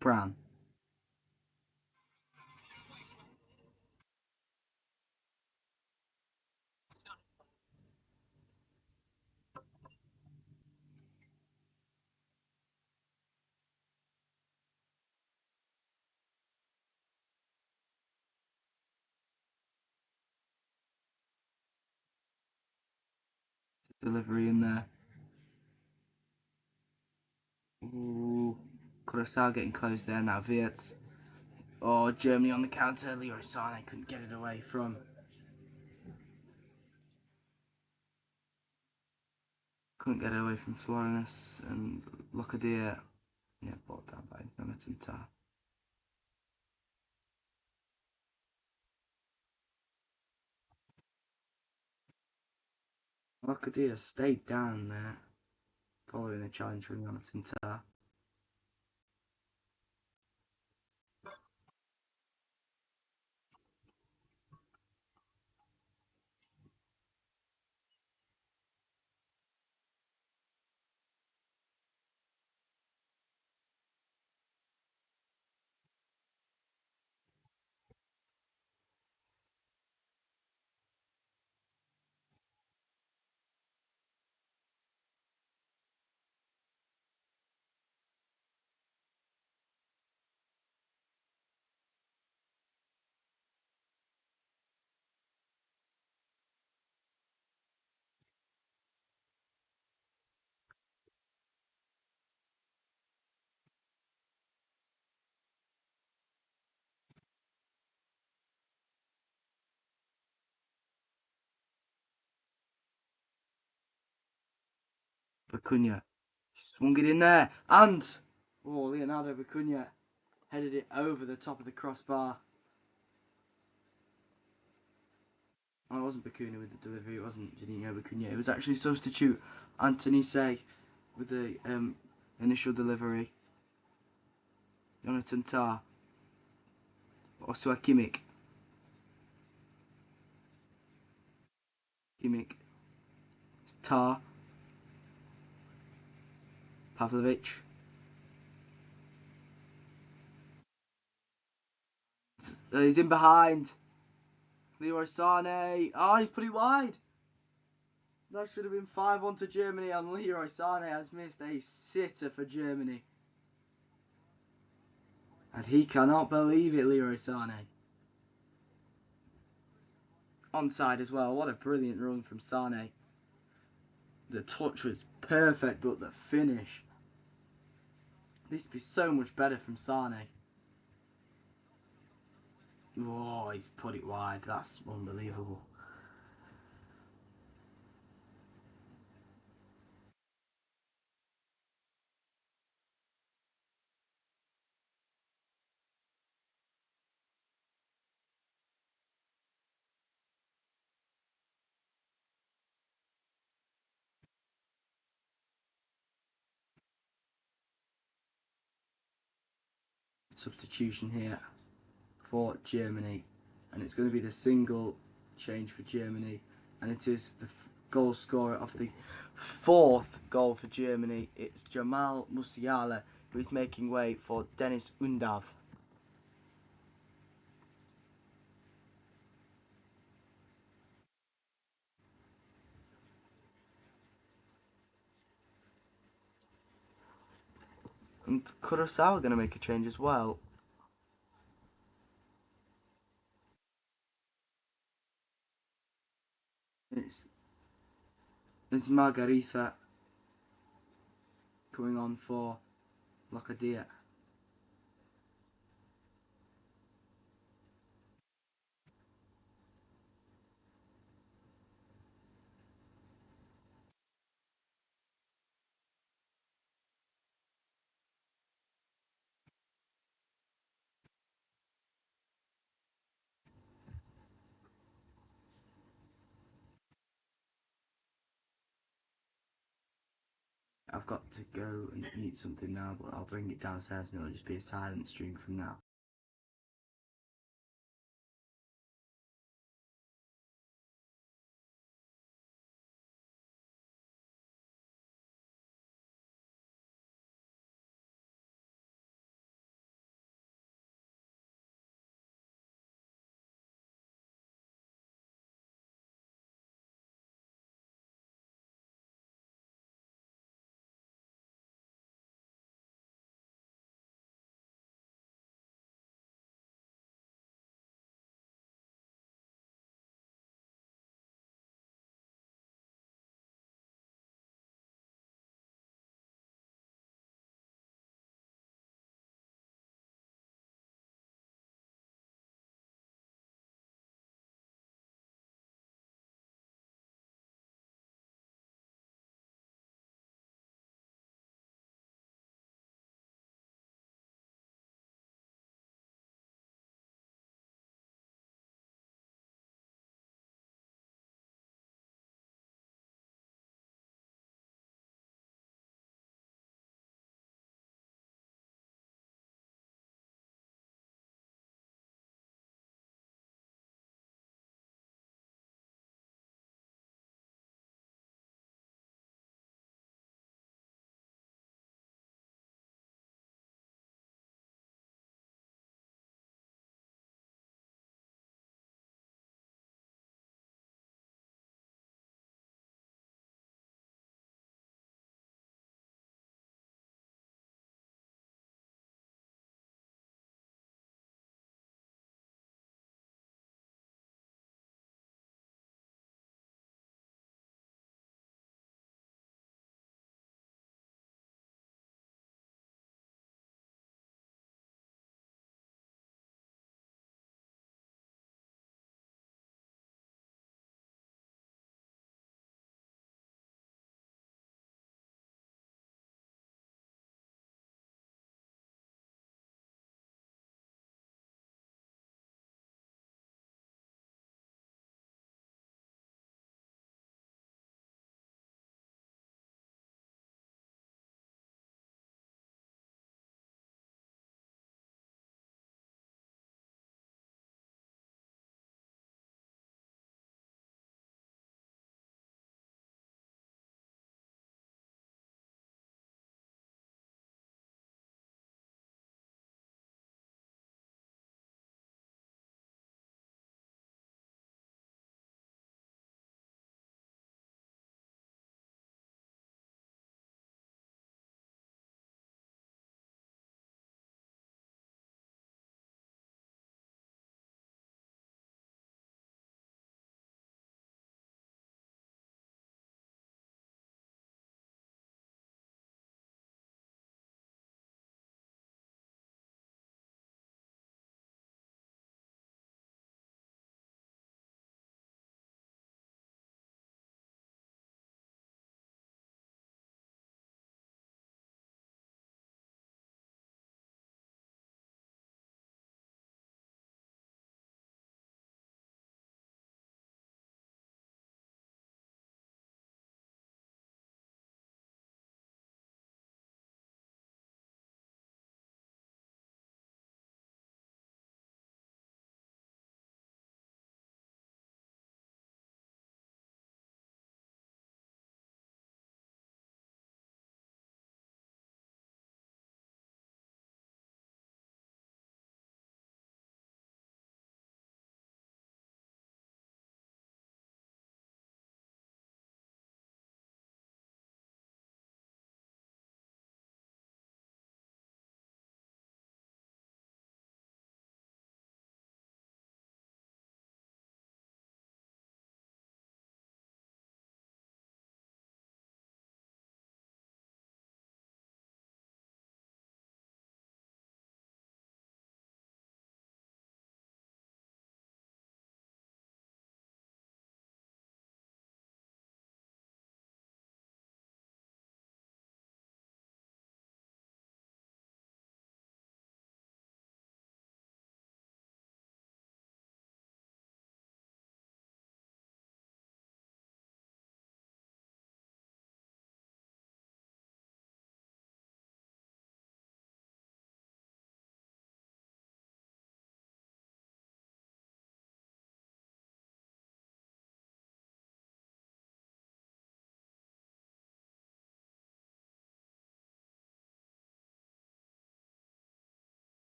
Brown. Delivery in there. Ooh. Curacao getting close there now. Wirtz. Oh, Germany on the counter. Leroy Sané couldn't get it away from. Couldn't get it away from Florinus and Locadia. Yeah, brought down by Nometinta. Locadia stayed down there, following a challenge from Nometinta. Bacuna swung it in there, and Leonardo Bacuna headed it over the top of the crossbar. Oh, it wasn't Bacuna with the delivery, it wasn't Janino Bacuna. It was actually substitute Anthony Say with the initial delivery. Jonathan Tah. Osua Kimmich. Kimmich. Tah. Pavlovich. He's in behind. Leroy Sané. Oh, he's put it wide. That should have been 5-1 to Germany, and Leroy Sané has missed a sitter for Germany. And he cannot believe it, Leroy Sané. Onside as well. What a brilliant run from Sané. The touch was perfect, but the finish needs to be so much better from Sané. Oh, he's put it wide. That's unbelievable. substitution here for Germany, and it's going to be the single change for Germany, and it is the goal scorer of the fourth goal for Germany. It's Jamal Musiala, who is making way for Dennis Undav. And Curacao are going to make a change as well. It's Margarita coming on for Locadia. I've got to go and eat something now, but I'll bring it downstairs and it'll just be a silent stream from now.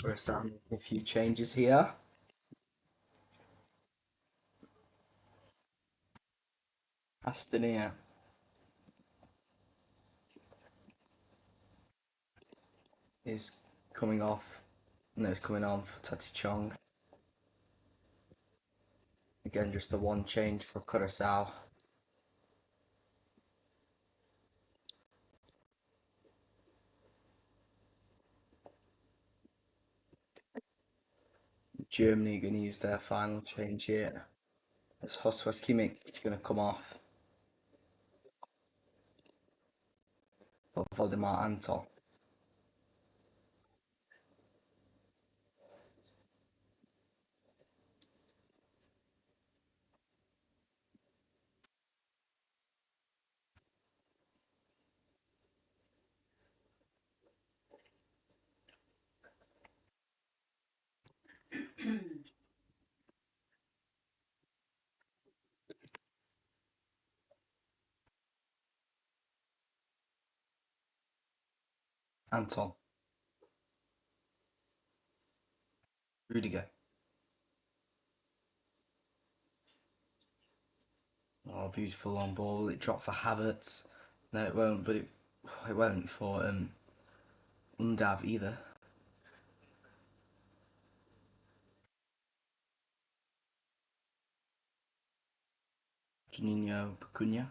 Curacao making a few changes here. Aston is coming off. No, it's coming on for takeon. Again, just the one change for Curacao. Germany are going to use their final change here. As Joshua Kimmich is going to come off for Valdemar Anton. Anton. Rudiger. Oh, beautiful long ball. It dropped for Havertz. No, it won't, but it won't for Undav either. Juninho Pecunia.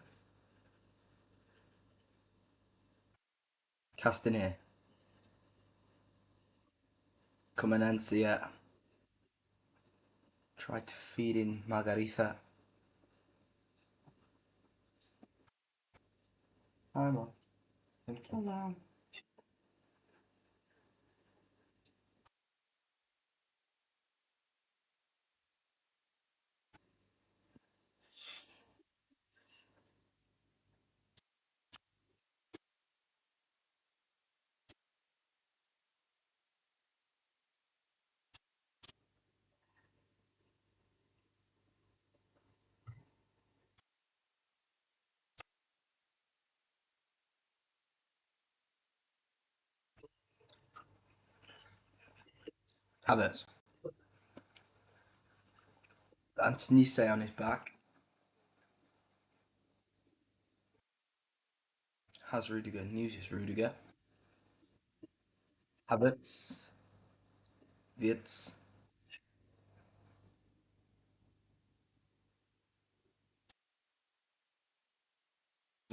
Castaner. Comenencia. Tried to feed in Margarita. I'm on. Thank you. Hello. Havertz. Antonise on his back. Has Rudiger. Uses Rudiger. Havertz. Wirtz.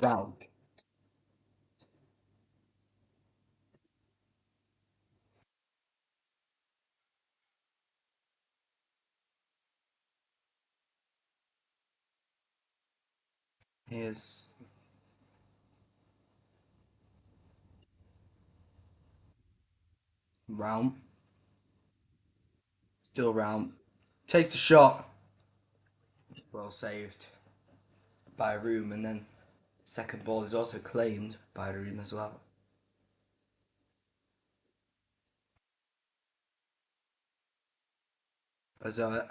Round. Here's Raum. Still Raum. Takes the shot. Well saved by Room, and then second ball is also claimed by Room as well. Azoa.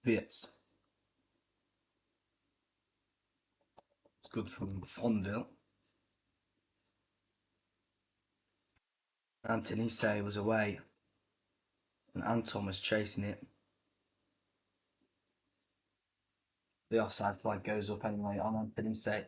Wirtz. It's good from Fonville. Antonise was away, and Anton was chasing it. The offside flag goes up anyway on Antonise.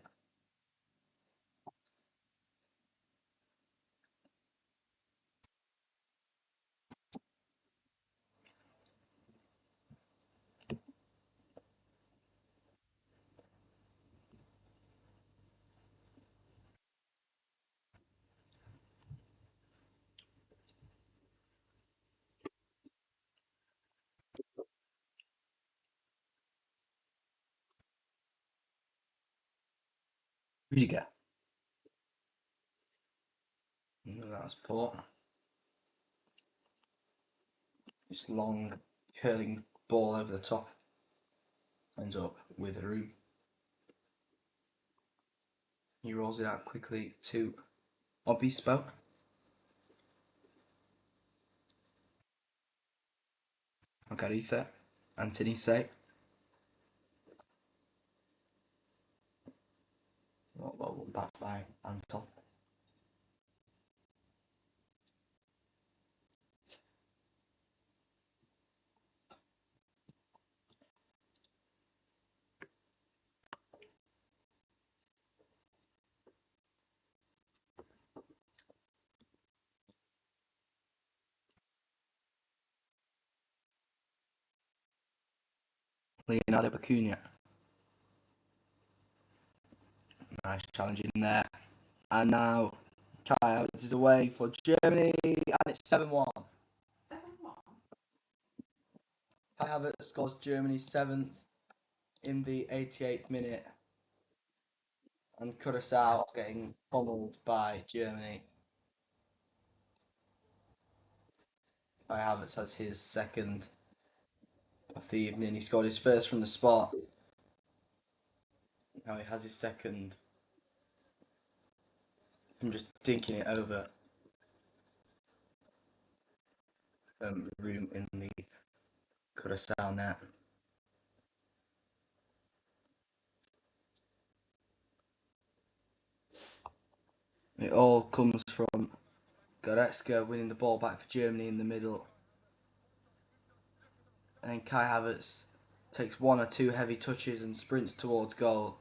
Rudiger. That was poor. This long curling ball over the top ends up with a Room. He rolls it out quickly to Obispo. Margarita, Anthony say. Well, back by Anton. Leonardo Bacuna. Nice challenge in there. And now Kai Havertz is away for Germany, and it's 7-1. 7-1. Kai Havertz scores Germany's 7th in the 88th minute. And Curacao getting pummeled by Germany. Kai Havertz has his 2nd of the evening. He scored his 1st from the spot. Now he has his 2nd from just dinking it over room in the Curacao net. It all comes from Goretzka winning the ball back for Germany in the middle. And then Kai Havertz takes 1 or 2 heavy touches and sprints towards goal.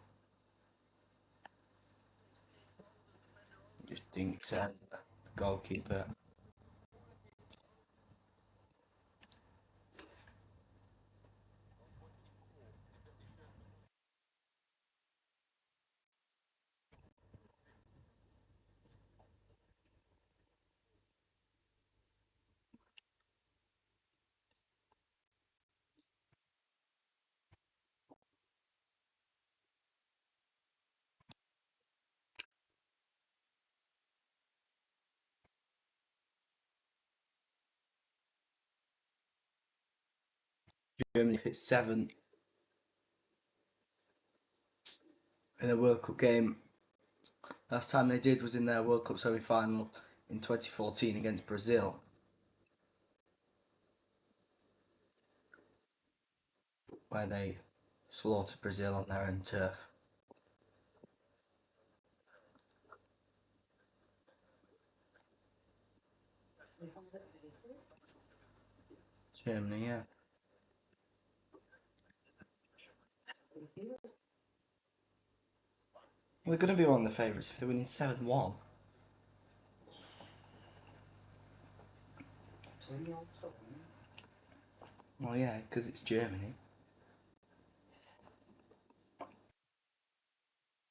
Just dinks it, goalkeeper. Germany hit 7 in a World Cup game. Last time they did was in their World Cup semi-final in 2014 against Brazil, where they slaughtered Brazil on their own turf. Germany, yeah. Well, they're going to be one of the favourites if they're winning 7-1. Well, yeah, because it's Germany.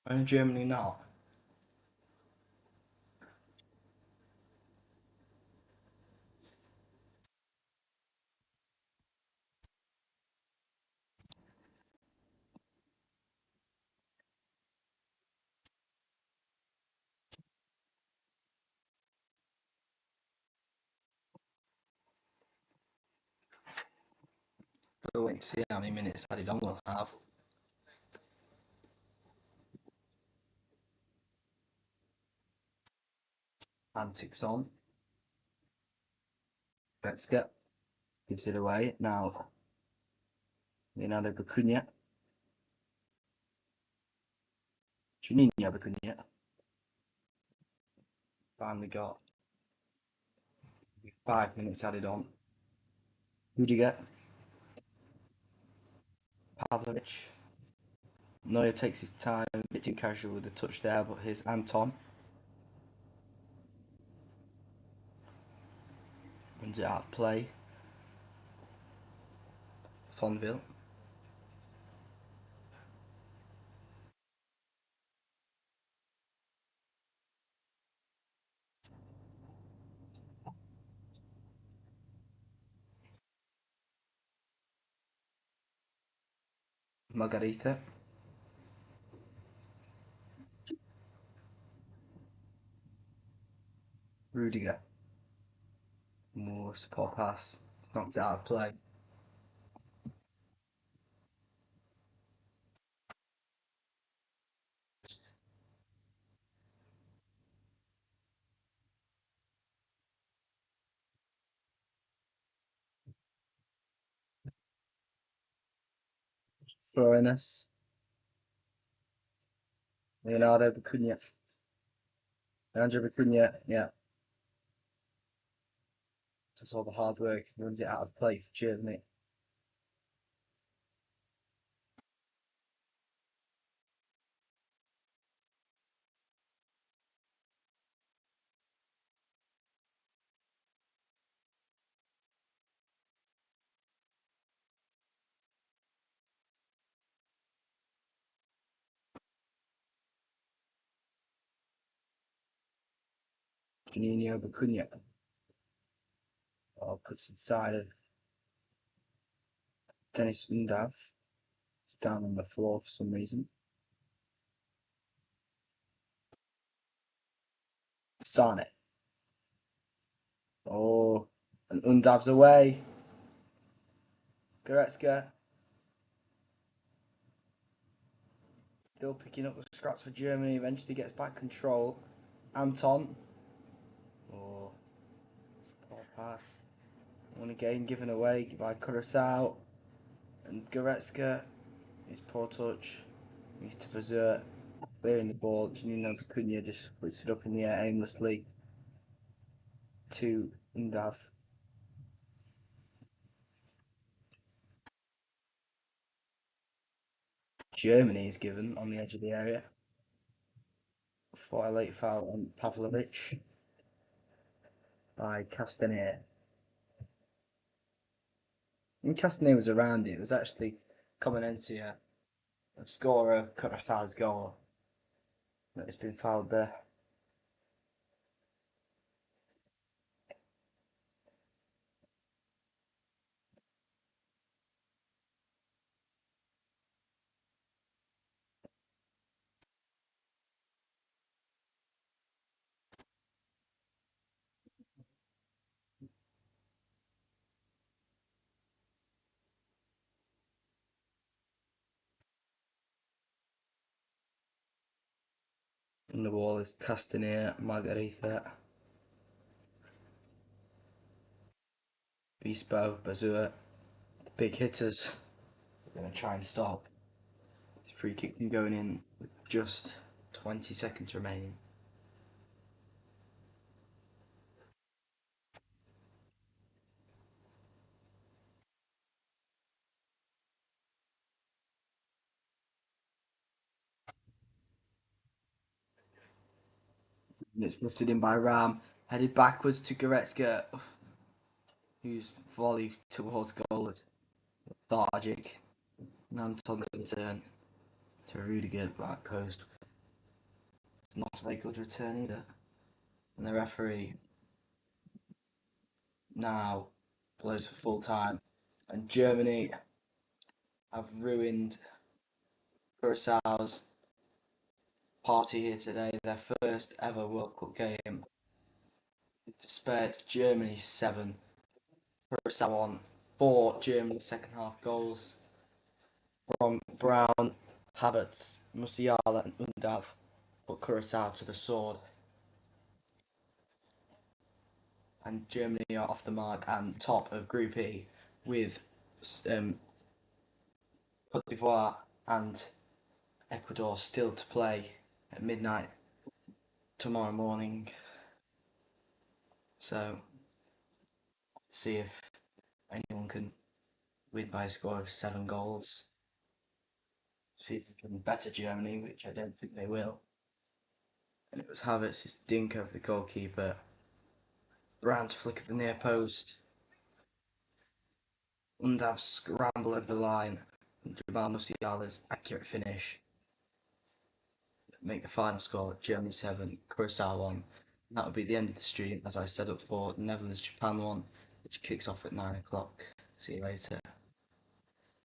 Why Germany not? We'll wait to see how many minutes Adidon will have. Antics on. Goretzka gives it away. Now, Leonardo Bacuna. Juninho Bacuna. Finally got 5 minutes added on. Rudiger. Pavlovic. Neuer takes his time, a bit too casual with the touch there, but here's Anton. Runs it out of play. Fonville. Margarita. Rudiger. More support pass. Knocked it out of play. Florinas, Leonardo Bacuna, Andrew Bacuna, yeah, does all the hard work, runs it out of play for Germany. Juninho Bacuna, cuts inside of Dennis Undav. It's down on the floor for some reason. Sane. Oh, and Undav's away. Goretzka still picking up the scraps for Germany. Eventually gets back control. Anton. Oh, poor pass. One again given away by Curacao. And Goretzka, his poor touch, needs to preserve. Clearing the ball. Janino Cunha just puts it up in the air aimlessly to Undav. Germany is given on the edge of the area for a late foul on Pavlovic by Castaner. When Castaner was around it was actually Comenencia, the scorer of Curaçao's goal, that has been fouled there. And the wall is Castaner, Margarita, Bispo, Bazua, the big hitters. We're going to try and stop this free kick from going in with just 20 seconds remaining. And it's lifted in by Ram, headed backwards to Goretzka, whose volley towards goal was lethargic. And Anton can turn to Rudiger back post. It's not a very good return either. And the referee now blows for full time. And Germany have ruined Curaçao's party here today. Their first ever World Cup game. It spared Germany 7, Curacao on 4 German second half goals from Brown, Havertz, Musiala and Undav, put Curacao to the sword. And Germany are off the mark and top of Group E with Cote d'Ivoire and Ecuador still to play at midnight tomorrow morning. So, see if anyone can win by a score of 7 goals. See if they can better Germany, which I don't think they will. And it was Havertz's dink over the goalkeeper. Brown's flick at the near post. Undav's scramble over the line. And Jamal Musiala's accurate finish. Make the final score Germany 7, Curacao 1. That would be the end of the stream as I set up for Netherlands Japan 1, which kicks off at 9 o'clock. See you later.